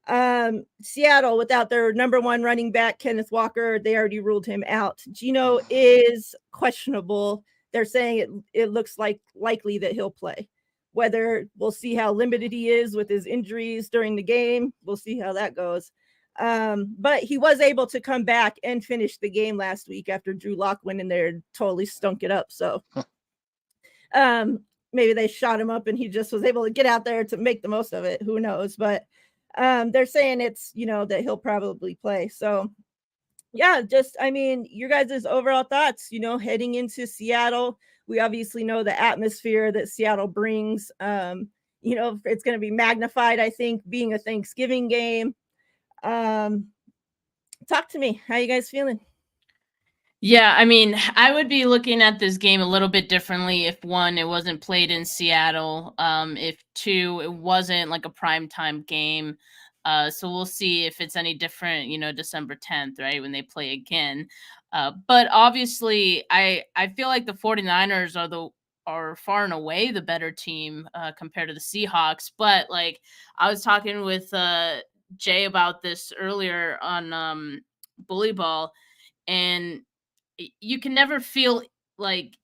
out. Seattle, without their number one running back, Kenneth Walker, they already ruled him out. Geno is questionable. They're saying it looks likely that he'll play. Whether we'll see how limited he is with his injuries during the game. We'll see how that goes. But he was able to come back and finish the game last week after Drew Lock went in there and totally stunk it up. So maybe they shot him up and he just was able to get out there to make the most of it. Who knows? But they're saying it's, you know, that he'll probably play. So yeah, just, I mean, your guys' overall thoughts, you know, heading into Seattle. We obviously know the atmosphere that Seattle brings. You know, it's going to be magnified, I think, being a Thanksgiving game. Talk to me. How you guys feeling? Yeah, I mean, I would be looking at this game a little bit differently if one, it wasn't played in Seattle. If two, it wasn't like a primetime game. So we'll see if it's any different, you know, December 10th, right, when they play again. But obviously, I feel like the 49ers are far and away the better team compared to the Seahawks. But like I was talking with Jay about this earlier on Bully Ball, and you can never feel like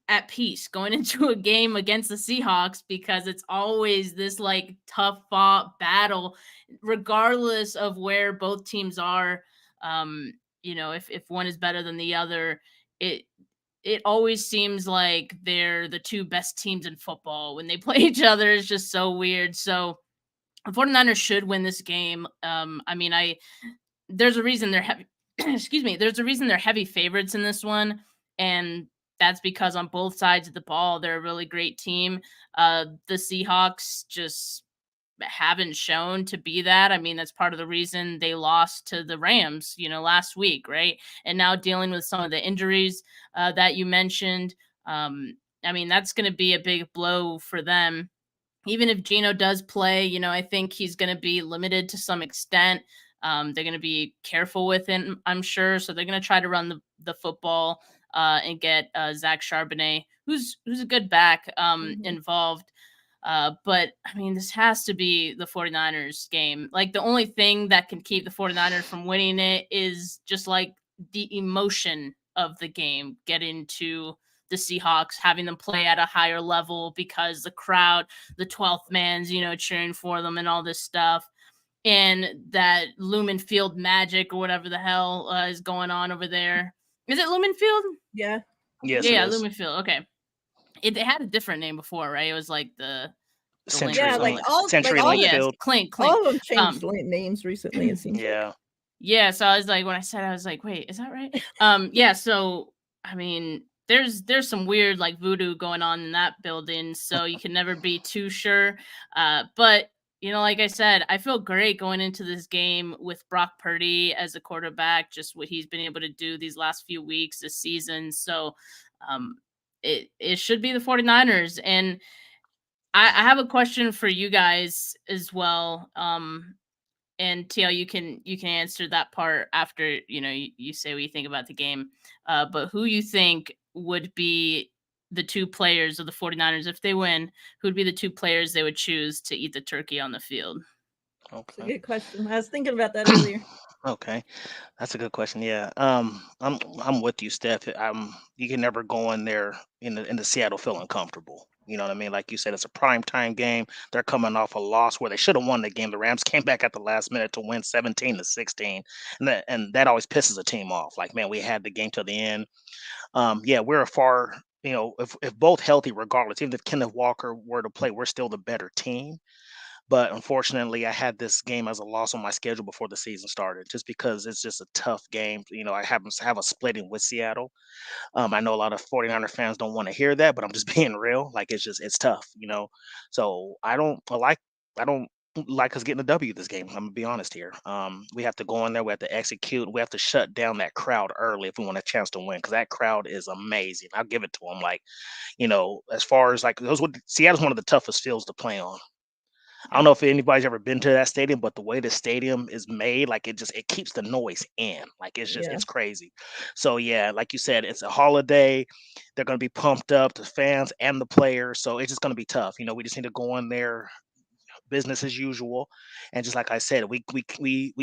at peace going into a game against the Seahawks because it's always this like tough fought battle, regardless of where both teams are. You know, if one is better than the other, it always seems like they're the two best teams in football when they play each other. It's just so weird. So the 49ers should win this game. I mean, there's a reason they're heavy. Excuse me. There's a reason they're heavy favorites in this one, and that's because on both sides of the ball, they're a really great team. The Seahawks just haven't shown to be that. I mean, that's part of the reason they lost to the Rams, you know, last week, right? And now dealing with some of the injuries that you mentioned. I mean, that's going to be a big blow for them. Even if Geno does play, you know, I think he's going to be limited to some extent. They're going to be careful with him, I'm sure. So they're going to try to run the football and get Zach Charbonnet, who's a good back, involved. But I mean, this has to be the 49ers game. Like the only thing that can keep the 49ers from winning it is just like the emotion of the game, get into the Seahawks, having them play at a higher level because the crowd, the 12th man's, cheering for them and all this stuff. And that Lumen Field magic or whatever the hell is going on over there. Is it Lumen Field? Yeah. Yes, Yeah, it is. Lumen Field. Okay. It had a different name before, right? It was like the Century, Yeah, like all Century all Link yes, Field. Clink. all of them changed names recently. It seems. Yeah. Yeah, so I was like, when I said, I was like, wait, is that right? Yeah, so I mean, there's some weird like voodoo going on in that building, so you can never be too sure. But like I said, I feel great going into this game with Brock Purdy as a quarterback, just what he's been able to do these last few weeks this season. So it should be the 49ers. And I have a question for you guys as well. And TL, you can answer that part after you say what you think about the game. But who you think would be the two players of the 49ers if they win? Who would be the two players they would choose to eat the turkey on the field? It's a Okay. good question. I was thinking about that earlier. Okay, that's a good question. Yeah, I'm with you, Steph. You can never go in there in the Seattle feeling comfortable. You know what I mean? Like you said, it's a prime time game. They're coming off a loss where they should have won the game. The Rams came back at the last minute to win 17-16, and that always pisses a team off. Like, man, we had the game till the end. Yeah, we're a far. If both healthy, regardless, even if Kenneth Walker were to play, we're still the better team. But unfortunately, I had this game as a loss on my schedule before the season started, just because it's just a tough game. I happen to have a splitting with Seattle. I know a lot of 49er fans don't want to hear that, but I'm just being real. Like it's tough. So I don't like us getting a W this game. I'm gonna be honest here. We have to go in there. We have to execute. We have to shut down that crowd early if we want a chance to win, because that crowd is amazing. I'll give it to them. Like, as far as like Seattle's one of the toughest fields to play on. I don't know if anybody's ever been to that stadium, but the way the stadium is made, like it keeps the noise in. Like Yeah. it's crazy. So yeah, like you said, it's a holiday. They're gonna be pumped up, the fans and the players. So it's just gonna be tough. We just need to go in there, business as usual. And just like I said, we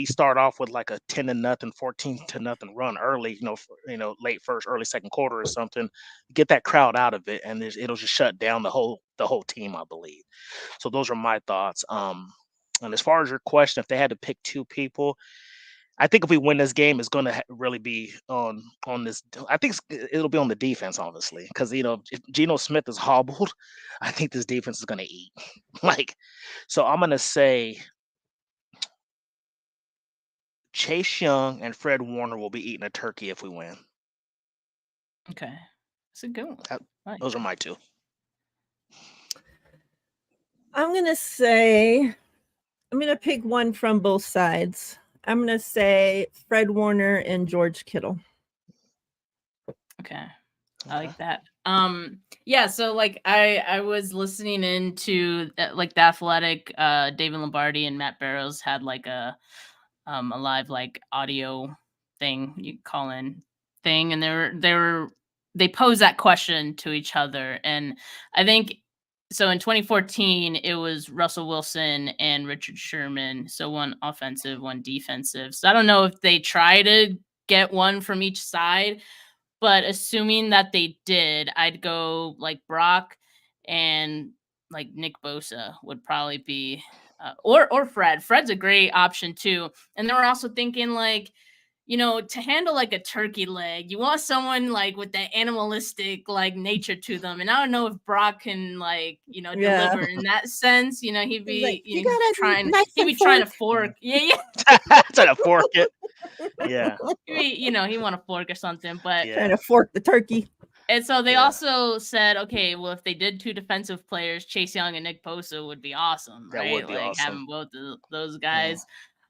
start off with like a 10-0, 14-0 run early, late first, early second quarter or something. Get that crowd out of it, and it'll just shut down the whole team, I believe. So those are my thoughts. And as far as your question, if they had to pick two people, I think if we win this game, it's going to really be on this. I think it'll be on the defense, honestly, because if Geno Smith is hobbled, I think this defense is going to eat. Like, so I'm going to say Chase Young and Fred Warner will be eating a turkey if we win. Okay, that's a good one. Those are my two. I'm going to pick one from both sides. I'm going to say Fred Warner and George Kittle. Okay. I like that. Yeah, so like I was listening into like The Athletic, David Lombardi and Matt Barrows had like a live like audio thing, you call in thing, and they posed that question to each other. And I think so in 2014 it was Russell Wilson and Richard Sherman, so one offensive, one defensive. So I don't know if they try to get one from each side, but assuming that they did, I'd go like Brock and like Nick Bosa would probably be, or Fred. Fred's a great option too. And then we're also thinking like, to handle like a turkey leg, you want someone like with that animalistic like nature to them. And I don't know if Brock can like, deliver in that sense. He'd be Like, he'd be trying to fork. Yeah. Trying to fork it. Yeah. He want a fork or something, but trying to fork the turkey. And so they also said, okay, well, if they did two defensive players, Chase Young and Nick Bosa would be awesome, right? That would be like awesome. having both of those guys.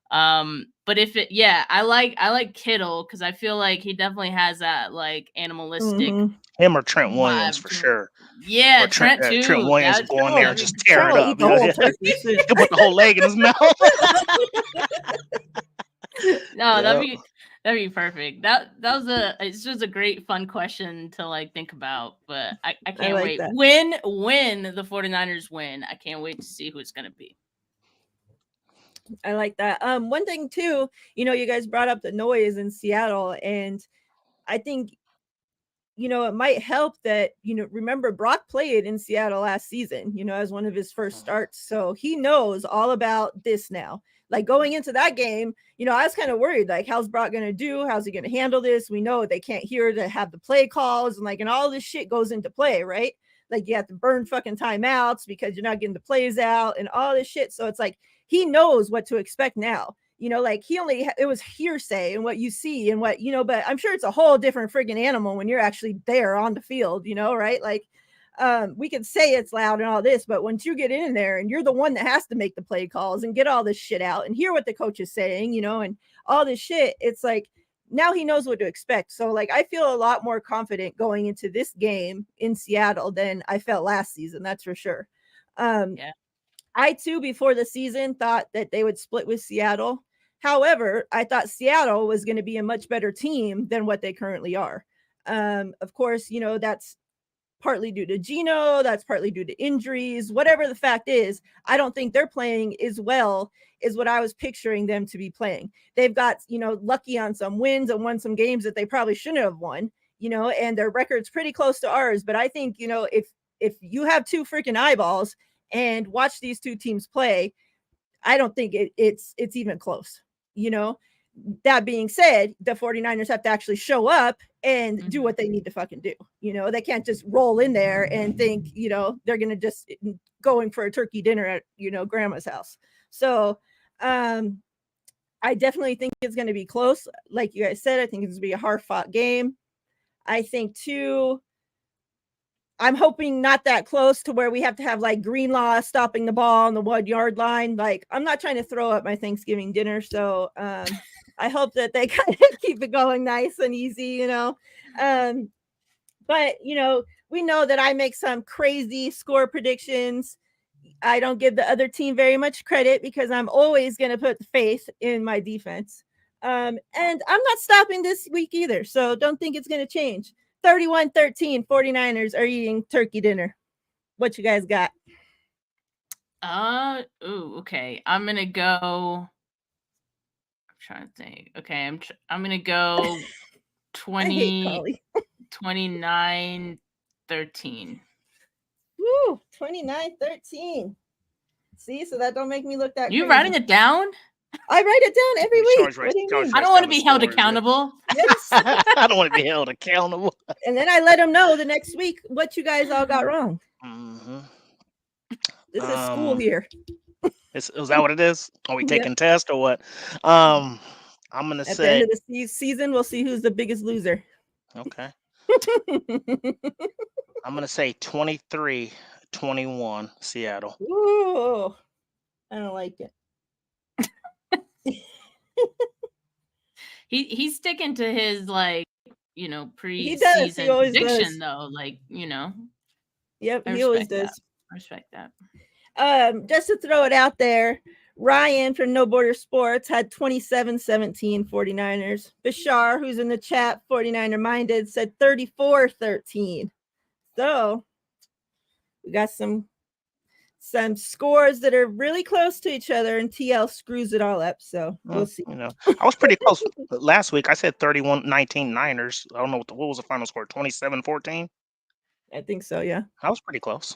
But I like Kittle because I feel like he definitely has that like animalistic. Him or Trent Williams for sure. Yeah, or Trent too. Trent Williams will go in there and just tear it up. Eat the whole turkey. He'll put the whole leg in his mouth. No, that'd be perfect. It's just a great fun question to like think about, but I can't wait. That. When the 49ers win, I can't wait to see who it's gonna be. I like that. One thing too, you guys brought up the noise in Seattle, and I think it might help that, remember Brock played in Seattle last season, as one of his first starts. So he knows all about this now. Like going into that game, I was kind of worried, like, how's Brock going to do? How's he going to handle this? We know they can't hear to have the play calls and all this shit goes into play, right? Like you have to burn fucking timeouts because you're not getting the plays out and all this shit. So it's like he knows what to expect now. Like it was hearsay and what you see and what, but I'm sure it's a whole different friggin' animal when you're actually there on the field, right? Like, we can say it's loud and all this, but once you get in there and you're the one that has to make the play calls and get all this shit out and hear what the coach is saying, and all this shit, it's like, now he knows what to expect. So like, I feel a lot more confident going into this game in Seattle than I felt last season. That's for sure. Yeah. I too, before the season, thought that they would split with Seattle. However, I thought Seattle was going to be a much better team than what they currently are. Of course, that's partly due to Geno, that's partly due to injuries, whatever the fact is. I don't think they're playing as well as what I was picturing them to be playing. They've got, lucky on some wins and won some games that they probably shouldn't have won, and their record's pretty close to ours. But I think, if you have two freaking eyeballs and watch these two teams play, I don't think it's even close. That being said, the 49ers have to actually show up and do what they need to fucking do. They can't just roll in there and think, they're going to just going for a turkey dinner at, grandma's house. So, I definitely think it's going to be close. Like you guys said, I think it's going to be a hard fought game. I think too, I'm hoping not that close to where we have to have like Greenlaw stopping the ball on the 1 yard line. Like, I'm not trying to throw up my Thanksgiving dinner. So I hope that they kind of keep it going nice and easy, but, we know that I make some crazy score predictions. I don't give the other team very much credit because I'm always going to put faith in my defense. And I'm not stopping this week either. So don't think it's going to change. 31-13, 49ers are eating turkey dinner. What you guys got? Okay. I'm gonna go. I'm trying to think. Okay, I'm gonna go 20, 29-13. Woo, 29-13. See, so that don't make me look that. You crazy. writing it down? I write it down every week. What do you mean? I don't want to be held accountable. Yes. I don't want to be held accountable. And then I let them know the next week what you guys all got wrong. Mm-hmm. This is school here. Is that what it is? Are we taking tests or what? I'm gonna say at the end of the season, we'll see who's the biggest loser. Okay. I'm gonna say 23-21 Seattle. Ooh, I don't like it. He's sticking to his pre-season prediction though, Yep, he always does. I respect that. Just to throw it out there, Ryan from No Border Sports had 27-17 49ers. Bashar, who's in the chat, 49er minded, said 34-13. So we got some scores that are really close to each other, and TL screws it all up. So we'll see. I was pretty close last week. I said 31-19 Niners. I don't know what was the final score. 27-14. I think so. Yeah, I was pretty close.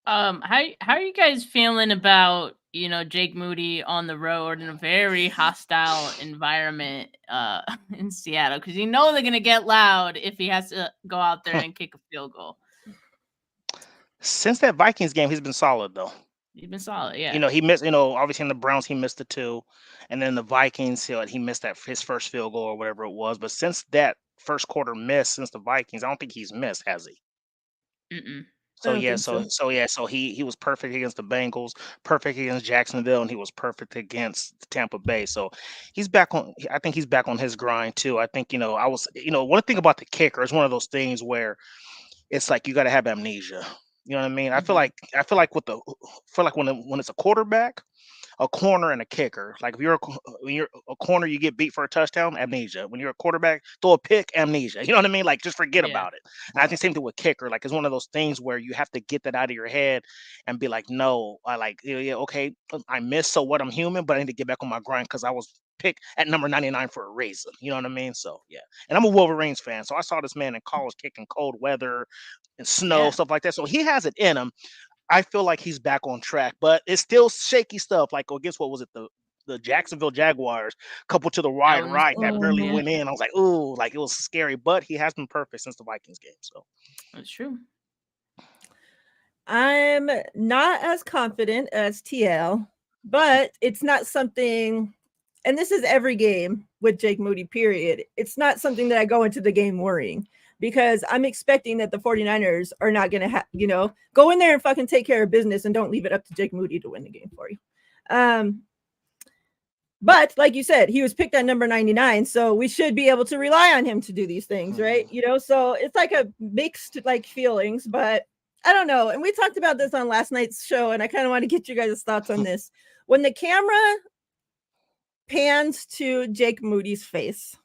How are you guys feeling about Jake Moody on the road in a very hostile environment in Seattle? Because they're gonna get loud if he has to go out there and kick a field goal. Since that Vikings game, he's been solid though. He's been solid, yeah. He missed. Obviously in the Browns he missed the 2, and then the Vikings he missed his first field goal or whatever it was. But since that first quarter miss, since the Vikings, I don't think he's missed, has he? Mm-mm. So he was perfect against the Bengals, perfect against Jacksonville, and he was perfect against Tampa Bay. So he's back on. I think he's back on his grind too. I think one thing about the kicker is one of those things where it's like you got to have amnesia. You know what I mean? I feel like when it's a quarterback, a corner and a kicker. Like if when you're a corner, you get beat for a touchdown, amnesia. When you're a quarterback, throw a pick, amnesia. You know what I mean? Like just forget Yeah. about it. And I think same thing with kicker. Like it's one of those things where you have to get that out of your head and be like, no, I like yeah, okay, I missed. So what? I'm human, but I need to get back on my grind because I was picked at number 99 for a reason. You know what I mean? So yeah. And I'm a Wolverines fan, so I saw this man in college kicking cold weather and snow, Yeah. stuff like that. So he has it in him. I feel like he's back on track, but it's still shaky stuff. Like, oh, guess what was it? The Jacksonville Jaguars, couple to the That wide one was right that barely yeah, Mhm. went in. I was like, ooh, like it was scary, but he has been perfect since the Vikings game. So that's true. I'm not as confident as TL, but it's not something, and this is every game with Jake Moody, period. It's not something that I go into the game worrying because I'm expecting that the 49ers are not going to, go in there and fucking take care of business and don't leave it up to Jake Moody to win the game for you. But like you said, he was picked at number 99, so we should be able to rely on him to do these things, right? So it's like a mixed like feelings, but I don't know. And we talked about this on last night's show, and I kind of want to get you guys' thoughts on this. When the camera pans to Jake Moody's face,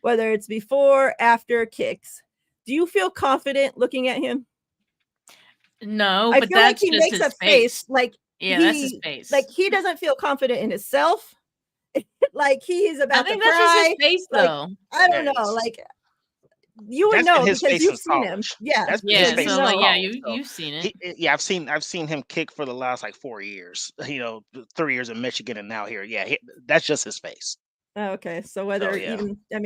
whether it's before, after kicks, do you feel confident looking at him? No, I but feel like that's he just makes his a face face. like Yeah, that's his face. he doesn't feel confident in himself. Like he's I about to think that's just his cry. face, Like, though. I don't yeah, know. Like, you would that's been know his because face you've since seen him. college. Yeah, That's been his so Yeah, you face so since like, know. yeah, college. So you've seen it. yeah, I've seen him kick for the last like 4 years. 3 years in Michigan and now here. Yeah, that's just his face. Okay, so So whether yeah,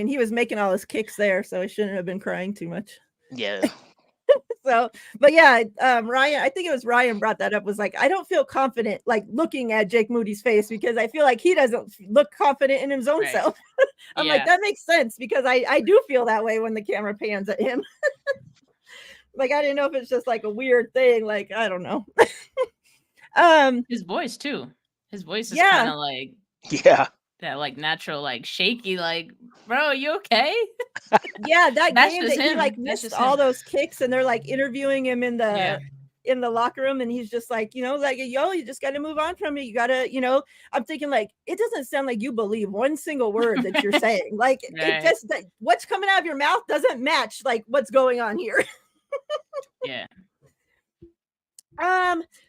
he was making all his kicks there, so he shouldn't have been crying too much. yeah. So, but yeah, Ryan, I think it was Ryan brought that up, was like, I don't feel confident like looking at Jake Moody's face because I feel like he doesn't look confident in his own Right. self. I'm like, Yeah. that makes sense because I do feel that way when the camera pans at him. Like, I didn't know if it's just like a weird thing. Like, I don't know. His voice too. His voice is Yeah. kind of like Yeah. that, like natural, like shaky, like, bro, you okay? Yeah, that That's game just that he like him. That's missed just all him. those kicks and they're like interviewing him in Yeah. the locker room, and he's just like, like, yo, you just got to move on from it. You got to, I'm thinking like, it doesn't sound like you believe one single word that you're saying. Like it Right. just, that what's coming out of your mouth doesn't match like what's going on here. Yeah.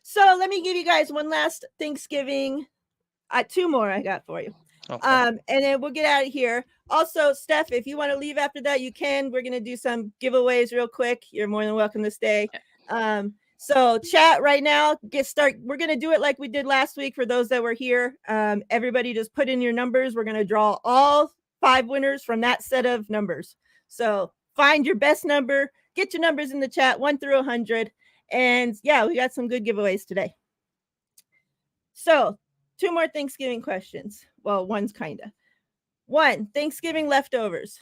So let me give you guys one last Thanksgiving. Two more I got for you. Okay. And then we'll get out of here. Also, Steph, if you want to leave after that, you can. We're gonna do some giveaways real quick. You're more than welcome to stay. So chat right now. We're gonna do it like we did last week for those that were here. Everybody just put in your numbers. We're gonna draw all 5 winners from that set of numbers. So find your best number. Get your numbers in the chat, 1 through 100. And yeah, we got some good giveaways today. So 2 more Thanksgiving questions. Well, one's kind of. 1, Thanksgiving leftovers.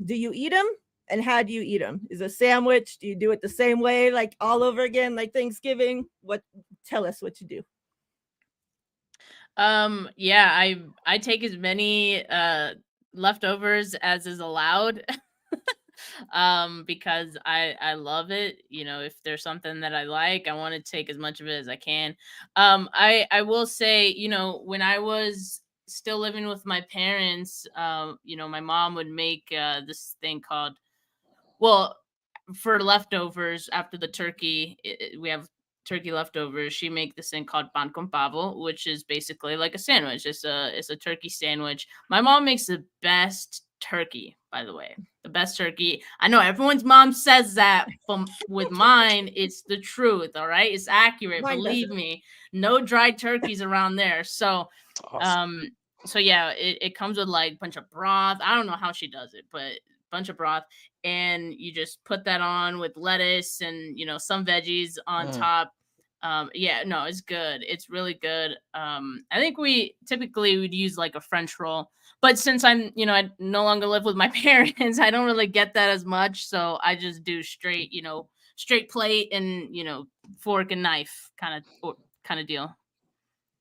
Do you eat them? And how do you eat them? Is a sandwich? Do you do it the same way, like all over again, like Thanksgiving? Tell us what you do. Yeah, I take as many leftovers as is allowed. Because I love it. If there's something that I like, I want to take as much of it as I can. I will say, when I was still living with my parents, my mom would make this thing called, well, for leftovers after the turkey, we have turkey leftovers. She make this thing called pan con pavo, which is basically like a sandwich. It's a turkey sandwich. My mom makes the best turkey, by the way. The best turkey. I know everyone's mom says that, but with mine, it's the truth. All right, it's accurate. Mine Believe doesn't. me. No dried turkeys around there. So, Awesome. so yeah, it comes with like a bunch of broth. I don't know how she does it, but bunch of broth, and you just put that on with lettuce and some veggies on top. Yeah, no, it's good. It's really good. I think we typically would use like a French roll, but since I no longer live with my parents, I don't really get that as much, so I just do straight straight plate and fork and knife kind of deal.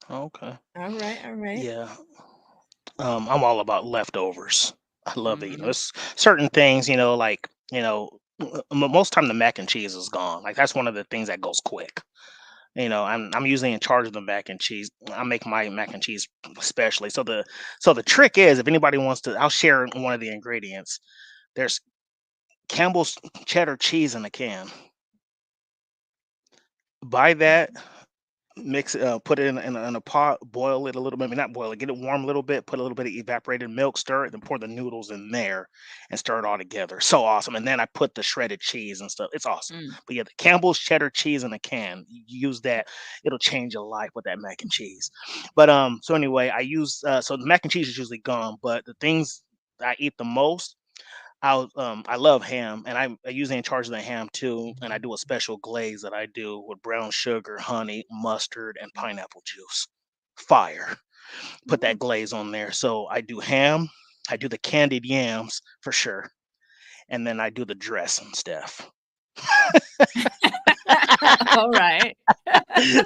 Okay. All right. Yeah. I'm all about leftovers. I love it. Mhm. It's certain things, like, most time the mac and cheese is gone. Like that's one of the things that goes quick. I'm usually in charge of the mac and cheese. I make my mac and cheese especially. So the trick is, if anybody wants to, I'll share one of the ingredients. There's Campbell's cheddar cheese in a can. Buy that, mix it, put it in a pot, boil it a little bit. I mean, not boil it, get it warm a little bit. Put a little bit of evaporated milk, stir it, then pour the noodles in there and stir it all together. So awesome. And then I put the shredded cheese and stuff. It's awesome. Mm. But yeah, the Campbell's cheddar cheese in a can. You use that, it'll change your life with that mac and cheese. But so anyway, I use so the mac and cheese is usually gone, but the things I eat the most, I love ham, and I'm usually in charge of the ham too. And I do a special glaze that I do with brown sugar, honey, mustard, and pineapple juice. Fire. Put that glaze on there. So I do ham, I do the candied yams for sure, and then I do the dressing stuff. All right.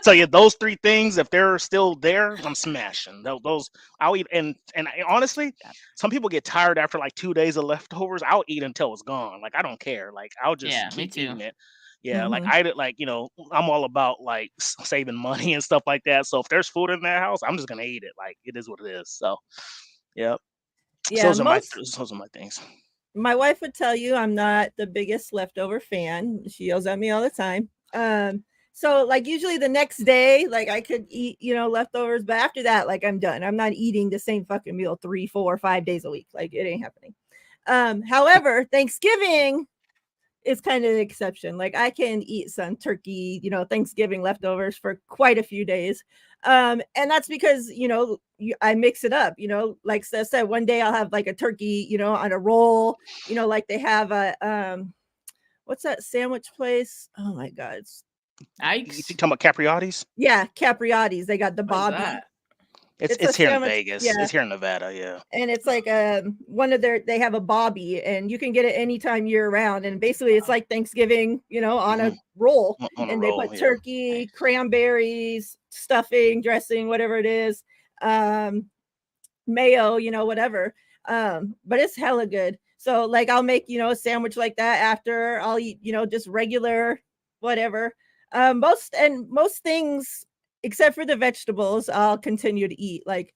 So yeah, those three things, if they're still there, I'm smashing. Those I'll eat, and honestly, some people get tired after like 2 days of leftovers. I'll eat until it's gone. Like I don't care. Like I'll just Yeah, me keep eating too. it. Yeah, like Mhm. I'm all about like saving money and stuff like that. So if there's food in that house, I'm just gonna eat it. Like it is what it is. So yeah, so Yeah, those are my things. my wife would tell you I'm not the biggest leftover fan. She yells at me all the time. So like usually the next day, like I could eat, leftovers, but after that, like I'm done. I'm not eating the same fucking meal 3, 4, 5 days a week. Like it ain't happening. However, Thanksgiving is kind of the exception. Like I can eat some turkey, Thanksgiving leftovers for quite a few days. And that's because, I mix it up, like I said, one day I'll have like a turkey, on a roll, like they have what's that sandwich place? Oh my God. You Ike's. talking about capriati's? Yeah, Capriati's. They got the What is Bobby. that? It's It's a it's here in sandwich. Vegas. Yeah. It's here in Nevada. Yeah. And it's like one of they have a Bobby, and you can get it anytime year round. And basically it's like Thanksgiving, on a hmm roll. On a And they roll. put Yeah. turkey, cranberries, stuffing, dressing, whatever it is, mayo, whatever. But it's hella good. So like I'll make, a sandwich like that after I'll eat, just regular whatever. Most things except for the vegetables I'll continue to eat. Like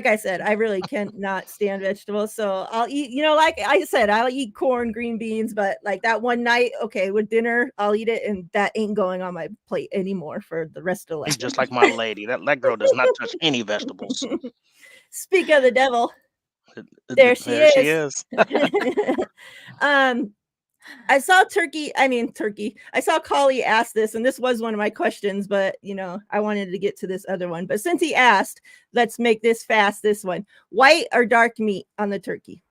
I said, I really can't not stand vegetables. So I'll eat, like I said, I'll eat corn, green beans, but like that one night, okay, with dinner, I'll eat it, and that ain't going on my plate anymore for the rest of the Just leftovers. like my lady. That girl does not touch any vegetables. Speak of the devil, there she There she is. is. um, I saw turkey. I saw Collie ask this, and this was one of my questions, but I wanted to get to this other one. But since he asked, let's make this fast. This one, white or dark meat on the turkey?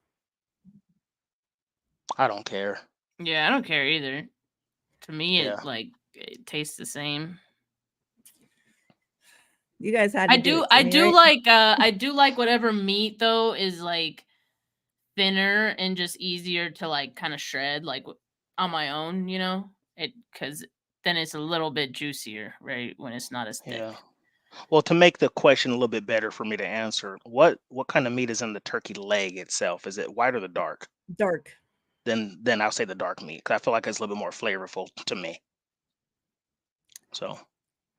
I don't care. Yeah, I don't care either. To me, Yeah. it tastes the same. You guys had to do it for me, right? I do like whatever meat though is like thinner and just easier to like kind of shred like on my own, it because then it's a little bit juicier, right, when it's not as thick. Yeah. Well, to make the question a little bit better for me to answer, what kind of meat is in the turkey leg itself? Is it white or the dark? Dark. Then I'll say the dark meat, 'cause I feel like it's a little bit more flavorful to me. So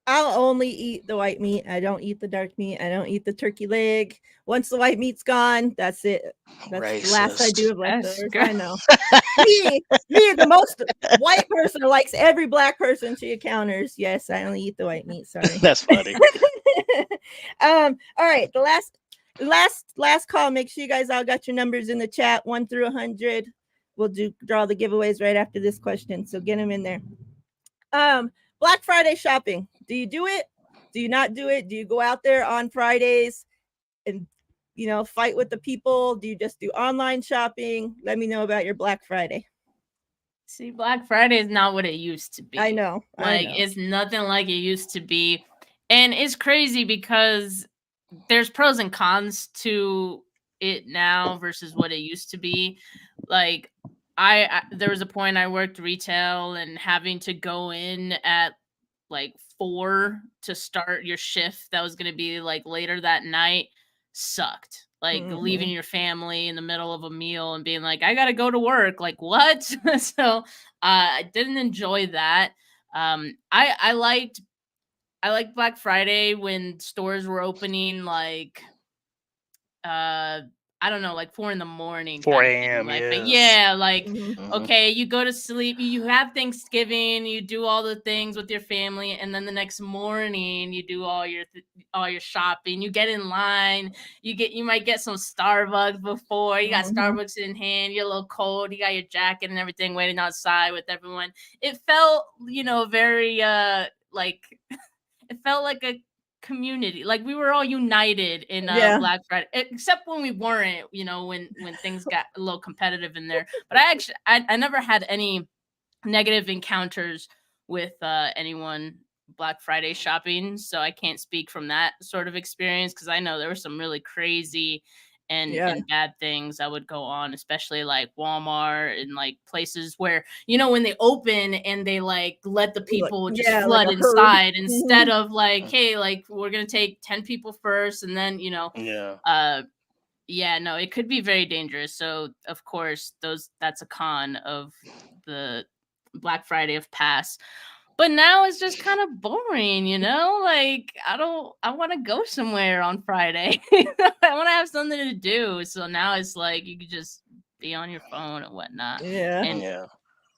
I'll only eat the white meat. I don't eat the dark meat. I don't eat the turkey leg. Once the white meat's gone, that's it. That's the last I do racist. of That's leftovers. good. I know. Me, the most white person who likes every black person she encounters. Yes, I only eat the white meat. Sorry. That's funny. All right. The last call. Make sure you guys all got your numbers in the chat, 1 through 100. We'll draw the giveaways right after this question. So get them in there. Black Friday shopping. Do you do it? Do you not do it? Do you go out there on Fridays and fight with the people? Do you just do online shopping? Let me know about your Black Friday. See, Black Friday is not what it used to be. I know. It's nothing like it used to be. And it's crazy because there's pros and cons to it now versus what it used to be. Like there was a point I worked retail, and having to go in at like 4 to start your shift that was going to be like later that night sucked. Like leaving your family in the middle of a meal and being like, I gotta go to work. Like what? So I didn't enjoy that. I liked like Black Friday when stores were opening like I don't know, like 4 in the morning 4 kind of thing. a.m. Like, Yes. yeah, like Mhm. okay, you go to sleep, you have Thanksgiving, you do all the things with your family, and then the next morning you do all your shopping. You get in line, you might get some Starbucks before. You got Mhm. Starbucks in hand, you're a little cold, you got your jacket and everything waiting outside with everyone. It felt, very like it felt like a community, like we were all united in Yeah. Black Friday, except when we weren't, when things got a little competitive in there. But I never had any negative encounters with anyone Black Friday shopping, so I can't speak from that sort of experience, because I know there were some really crazy and Yeah. bad things that would go on, especially like Walmart and like places where, when they open and they like let the Like, people just yeah, like flood a herd. inside, instead Mhm. of like, hey, like we're gonna take 10 people first, and then Yeah. uh yeah, no, it could be very dangerous. So of course, that's a con of the Black Friday of past. But now it's just kind of boring, Like I want to go somewhere on Friday. I want to have something to do. So now it's like you could just be on your phone and whatnot. Yeah. And Yeah.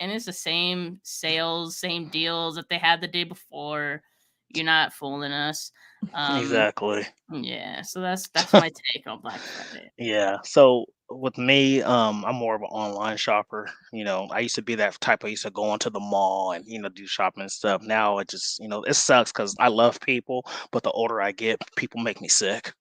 and it's the same sales, same deals that they had the day before. You're not fooling us. Exactly. Yeah, so that's my take on Black Friday. Yeah. So with me, I'm more of an online shopper. I used to be that type. I used to go into the mall and do shopping and stuff. Now it just it sucks because I love people, but the older I get, people make me sick.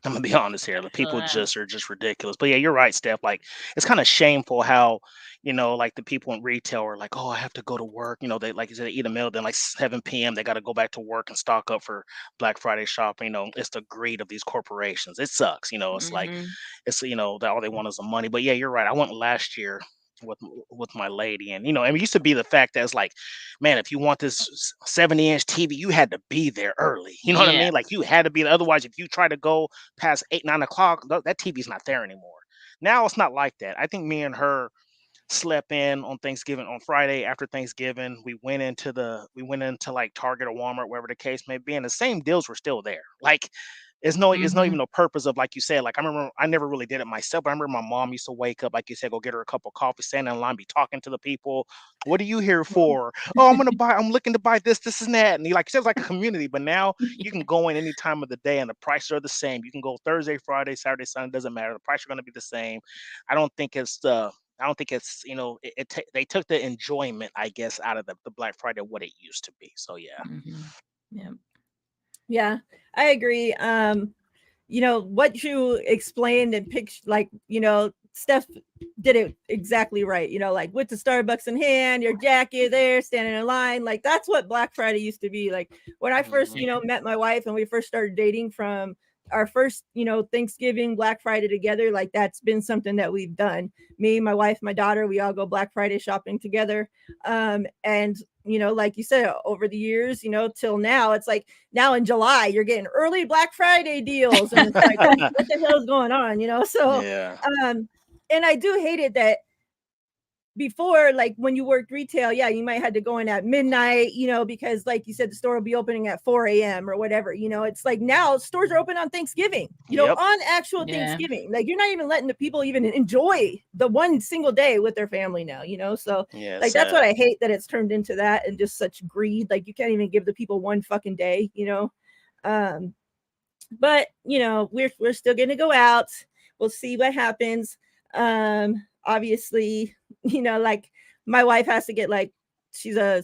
I'm gonna be honest here. The Feel people that. just are just ridiculous. But yeah, you're right, Steph. Like it's kind of shameful how, like the people in retail are like, oh, I have to go to work. They like you said, they eat a meal, then like 7 p.m. they got to go back to work and stock up for Black Friday shopping. It's the greed of these corporations. It sucks. It's like Mhm. it's that all they want is the money. But yeah, you're right. I went last year with my lady, and it used to be the fact that it's like, man, if you want this 70-inch TV, you had to be there early. You know what I Yeah. mean? Like you had to be there. Otherwise, if you try to go past 8, 9 o'clock, that TV's not there anymore. Now it's not like that. I think me and her slept in on Thanksgiving on Friday after Thanksgiving. We went into like Target or Walmart, wherever the case may be, and the same deals were still there. Like it's no even Mhm. no purpose of like you said. Like I remember I never really did it myself, but I remember my mom used to wake up, like you said, go get her a cup of coffee, stand in line, be talking to the people. What are you here for? Oh, I'm looking to buy this and that. And like you said, it's like a community, but now you can go in any time of the day and the prices are the same. You can go Thursday, Friday, Saturday, Sunday, doesn't matter. The price are going to be the same. I don't think it's they took the enjoyment, I guess, out of the Black Friday what it used to be. So yeah. Mhm. Yep. Yeah, I agree. What you explained and picture, like, Steph did it exactly right. Like with the Starbucks in hand, your jacket there, standing in line. Like that's what Black Friday used to be. Like when I first, Mhm. met my wife and we first started dating, from our first, Thanksgiving, Black Friday together, like that's been something that we've done. Me, my wife, my daughter, we all go Black Friday shopping together. And like you said, over the years, till now, it's like now in July, you're getting early Black Friday deals. And it's like, what the hell is going on? So, Yeah. and I do hate it that before, like when you worked retail, yeah, you might had to go in at midnight, because like you said, the store will be opening at 4 a.m. or whatever. It's like now stores are open on Thanksgiving, Yep. on actual Yeah. Thanksgiving. Like you're not even letting the people even enjoy the one single day with their family now, so Yeah. like that's what Sad. I hate, that it's turned into that, and just such greed. Like you can't even give the people one fucking day. Um, but we're still gonna go out. We'll see what happens. Obviously, like my wife has to get, like, she's a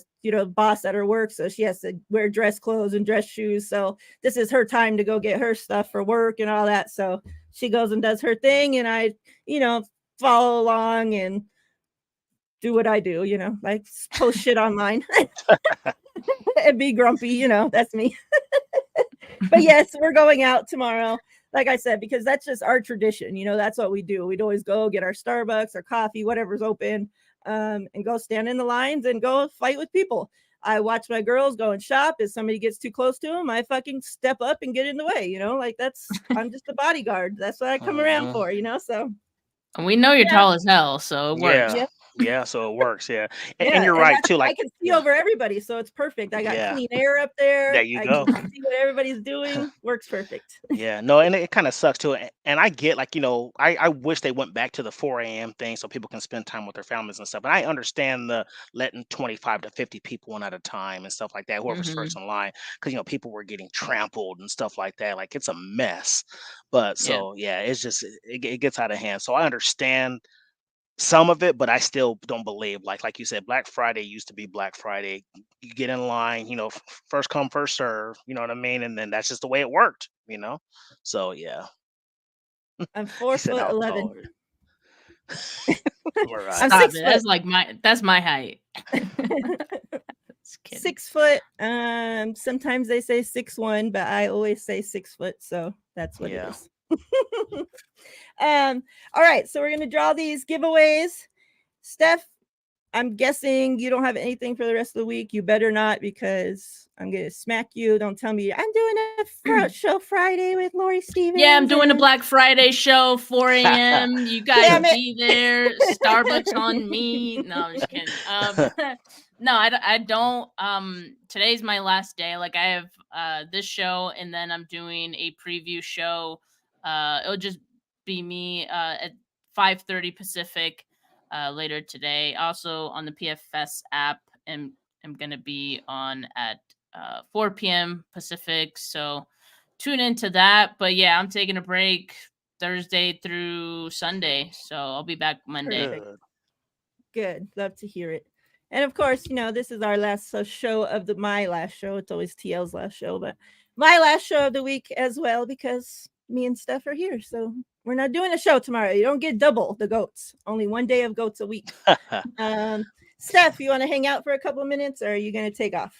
boss at her work, so she has to wear dress clothes and dress shoes. So this is her time to go get her stuff for work and all that. So she goes and does her thing, and I, follow along and do what I do, like post shit online and be grumpy, that's me. But yes, we're going out tomorrow. Like I said, because that's just our tradition. That's what we do. We'd always go get our Starbucks or coffee, whatever's open, and go stand in the lines and go fight with people. I watch my girls go and shop. If somebody gets too close to them, I fucking step up and get in the way. Like I'm just a bodyguard. That's what I come around Mhm. for. So And we know you're yeah, tall as hell, so it Yeah. works. yep, Yeah, so it works. Yeah, and Yeah, you're and right too. I Like, can see yeah, over everybody, so it's perfect. I got yeah, clean air up there. there you I go. can see what everybody's doing. Works perfect. Yeah, no, and it kind of sucks too. And I get like, I wish they went back to the 4 a.m. thing so people can spend time with their families and stuff. And I understand the letting 25 to 50 people in at a time and stuff like that, whoever's Hmm. first in line, because people were getting trampled and stuff like that. Like it's a mess. But Yeah. so yeah, it's just it gets out of hand. So I understand some of it, but I still don't believe like you said, Black Friday used to be Black Friday. You get in line, first come, first serve, you know what I mean? And then that's just the way it worked. So yeah, I'm he four said foot how 11. tall are you? Right. I'm Stop 6 it. foot. That's my height. Just kidding. 6 foot. Sometimes they say 6'1", but I always say 6 foot, so that's what it Yeah. is. All right, so we're gonna draw these giveaways. Steph, I'm guessing you don't have anything for the rest of the week. You better not, because I'm gonna smack you. Don't tell me I'm doing a show Friday with Lori Stevens. Yeah, I'm doing a and- Black Friday show, 4 a.m. You guys Damn it. be there. Starbucks on me. No, I'm just kidding. No, I don't. Today's my last day. Like I have this show, and then I'm doing a preview show. It'll just be me at 5:30 Pacific later today. Also on the PFS app, and I'm gonna be on at 4 p.m. Pacific. So tune into that. But yeah, I'm taking a break Thursday through Sunday, so I'll be back Monday. Perfect. Good. Love to hear it. And of course, this is our last show of my last show. It's always TL's last show, but my last show of the week as well, because me and Steph are here. So we're not doing a show tomorrow. You don't get double the goats. Only one day of goats a week. Steph, you want to hang out for a couple of minutes, or are you going to take off?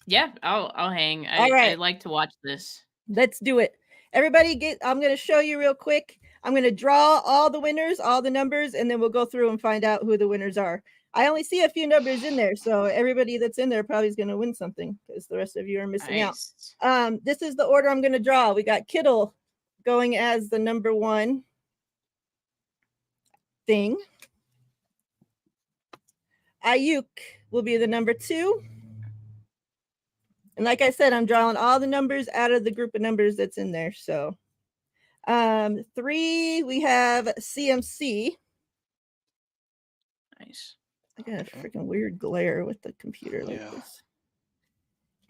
Yeah, I'll hang. All right. I like to watch this. Let's do it. Everybody I'm going to show you real quick. I'm going to draw all the winners, all the numbers, and then we'll go through and find out who the winners are. I only see a few numbers in there, so everybody that's in there probably is going to win something, because the rest of you are missing out. This is the order I'm going to draw. We got Kittle going as the number 1 thing. Ayuk will be the number 2. And like I said, I'm drawing all the numbers out of the group of numbers that's in there. So 3, we have CMC. Nice. I got a freaking weird glare with the computer like Yeah. this.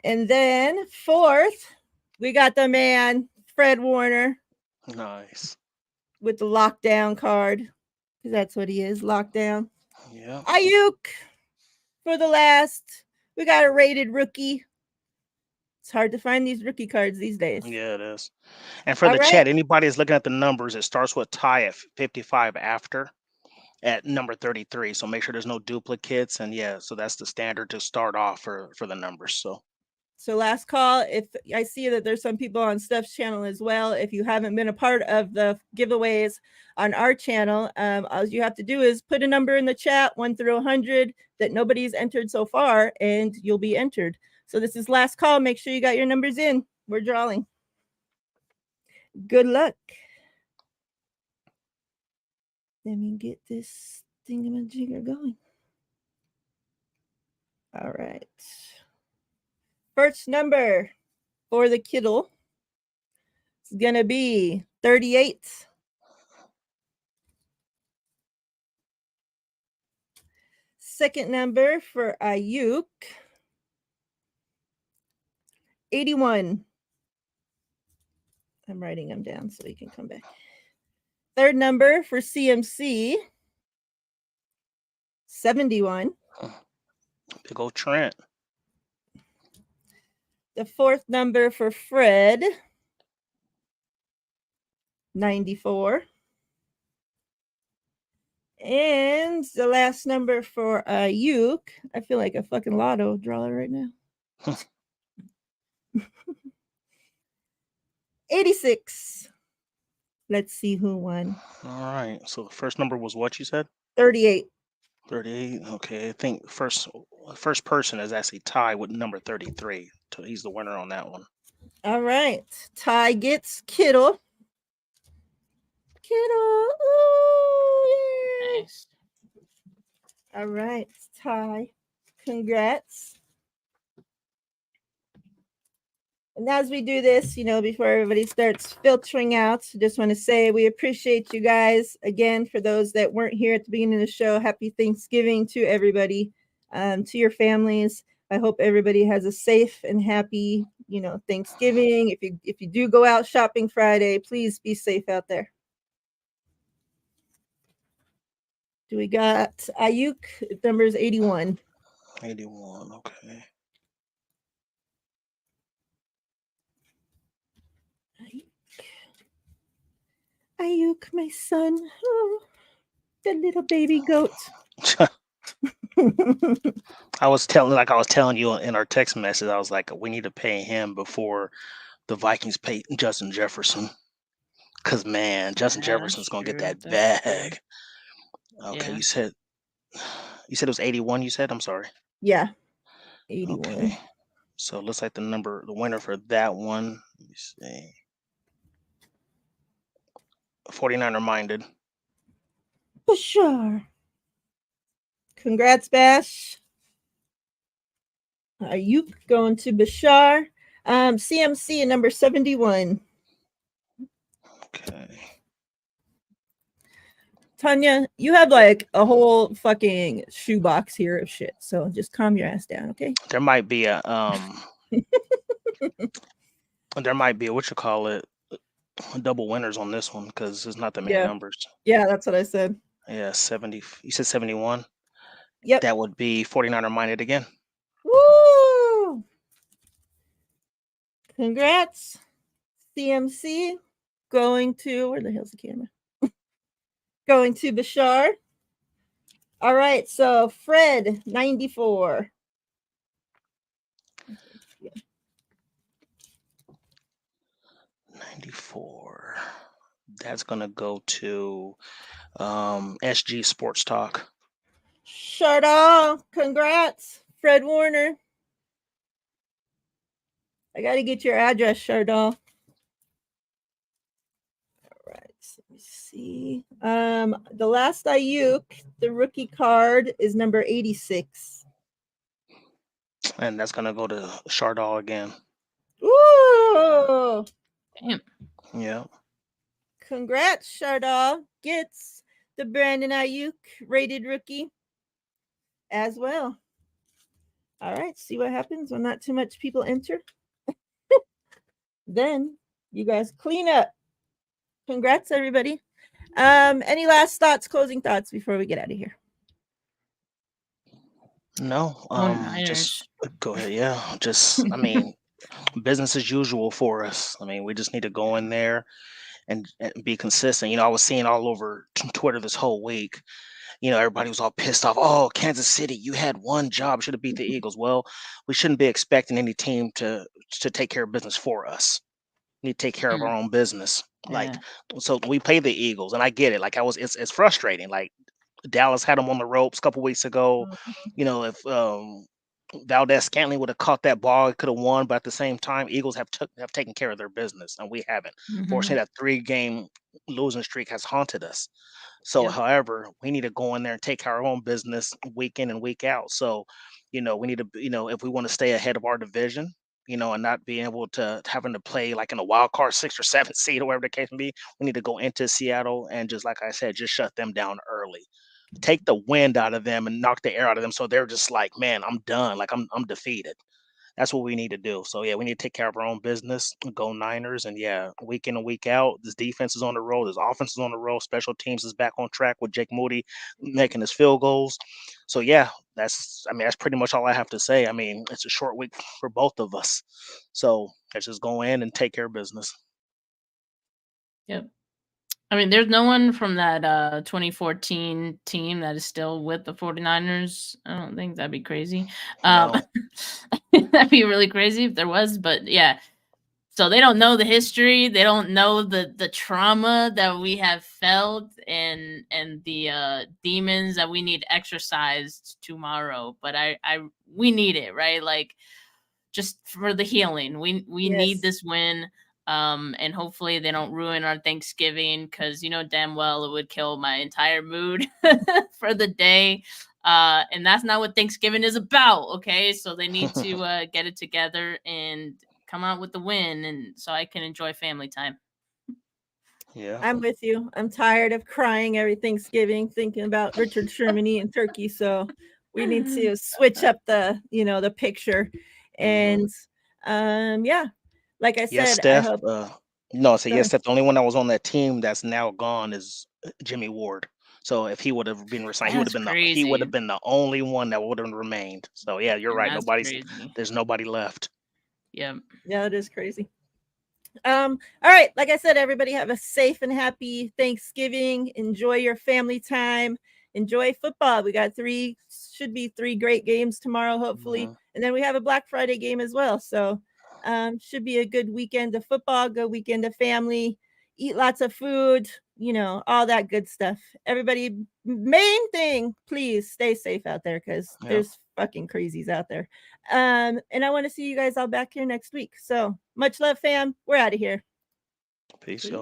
And then 4th, we got the man, Fred Warner. Nice. With the lockdown card, because that's what he is, lockdown. Yeah. Ayuk for the last. We got a rated rookie. It's hard to find these rookie cards these days. Yeah, it is. And for All the right. chat, anybody is looking at the numbers, it starts with Ty at 55 after at number 33. So make sure there's no duplicates. And yeah, so that's the standard to start off for the numbers. So last call, if I see that there's some people on Steph's channel as well, if you haven't been a part of the giveaways on our channel, all you have to do is put a number in the chat, 1 through 100, that nobody's entered so far, and you'll be entered. So this is last call. Make sure you got your numbers in. We're drawing. Good luck. Let me get this thingamajigger going. All right. First number for the Kittle is going to be 38. Second number for Ayuk, 81. I'm writing them down so he can come back. Third number for CMC, 71. Big old Trent. The fourth number for Fred, 94. And the last number for Ayuk, I feel like a fucking lotto drawer right now. 86. Let's see who won. All right. So the first number was what you said? 38. 38. Okay. I think first person is actually Ty with number 33. So he's the winner on that one. All right. Ty gets Kittle. Kittle. Ooh, yeah. Nice. All right, Ty. Congrats. And as we do this, before everybody starts filtering out, I just want to say we appreciate you guys. Again, for those that weren't here at the beginning of the show, happy Thanksgiving to everybody, to your families. I hope everybody has a safe and happy, Thanksgiving. If you do go out shopping Friday, please be safe out there. Do we got Ayuk? Numbers 81. 81. Okay. Ayuk, my son. Oh, the little baby goat. I was telling you in our text message, I was like, we need to pay him before the Vikings pay Justin Jefferson. Cause man, Justin Jefferson's gonna get that bag. Okay, Yeah. you said it was 81. You said, I'm sorry. Yeah, 81. Okay, so it looks like the winner for that one. Let me see. 49er minded. For sure. Congrats, Bash. Ayuk going to Bashar. CMC at number 71. Okay. Tanya, you have like a whole fucking shoebox here of shit. So just calm your ass down, okay? There might be a there might be a double winners on this one because there's not that many numbers. Yeah, that's what I said. Yeah, 70. You said 71. Yep. That would be 49er minded again. Woo! Congrats, CMC. Going to, where the hell's the camera? Going to Bashar. All right, so Fred, 94. 94. That's gonna go to SG Sports Talk. Shardall, congrats, Fred Warner. I got to get your address, Shardall. All right, so let me see. The last Ayuk, the rookie card is number 86. And that's gonna go to Shardall again. Ooh! Damn. Yeah. Congrats, Shardall. Gets the Brandon Ayuk rated rookie as well. All right, see what happens when not too much people enter. Then you guys clean up. Congrats, everybody. Any last thoughts, closing thoughts before we get out of here? No. Just go ahead. Yeah. Just I mean, business as usual for us. I mean, we just need to go in there and be consistent. I was seeing all over Twitter this whole week. Everybody was all pissed off. Oh, Kansas City, you had one job, should have beat the Eagles. Well, we shouldn't be expecting any team to take care of business for us. We need to take care of our own business. Like, so we play the Eagles, and I get it. Like, it's frustrating. Like, Dallas had them on the ropes a couple weeks ago. If Valdez Scantling would have caught that ball, it could have won. But at the same time, Eagles have taken care of their business, and we haven't. Fortunately, that 3-game losing streak has haunted us. So, however, we need to go in there and take our own business week in and week out. So, we need to, if we want to stay ahead of our division, and not being able to having to play like in a wild card 6 or 7 seed or whatever the case may be, we need to go into Seattle and just like I said, just shut them down early. Take the wind out of them and knock the air out of them so they're just like, man, I'm done. Like I'm defeated. That's what we need to do. So yeah, we need to take care of our own business. Go Niners, and yeah, week in and week out, this defense is on the roll. This offense is on the roll. Special teams is back on track with Jake Moody making his field goals. So yeah, that's pretty much all I have to say. I mean, it's a short week for both of us. So let's just go in and take care of business. Yep. I mean, there's no one from that 2014 team that is still with the 49ers. I don't think that'd be crazy. No. That'd be really crazy if there was, but yeah. So they don't know the history. They don't know the trauma that we have felt and the demons that we need exorcised tomorrow. But we need it, right? Like just for the healing. We need this win. And hopefully they don't ruin our Thanksgiving because damn well it would kill my entire mood for the day. And that's not what Thanksgiving is about. Okay, so they need to get it together and come out with the win, and so I can enjoy family time. Yeah. I'm with you. I'm tired of crying every Thanksgiving thinking about Richard Sherman eating turkey. So we need to switch up the picture. And yeah, like I Yes, said, I Steph. hope. No, so Go yes, ahead. Steph. The only one that was on that team that's now gone is Jimmy Ward. So if he would have been resigned, That's he would have crazy. been the only one that would have remained. So yeah, you're And right. that's crazy. There's nobody left. Yep. Yeah, it is crazy. All right, like I said, everybody have a safe and happy Thanksgiving. Enjoy your family time. Enjoy football. We got should be three great games tomorrow, hopefully. And then we have a Black Friday game as well. So should be a good weekend of football, good weekend of family, eat lots of food, all that good stuff. Everybody, main thing, please stay safe out there because there's fucking crazies out there. And I want to see you guys all back here next week. So much love, fam. We're out of here. Peace, y'all.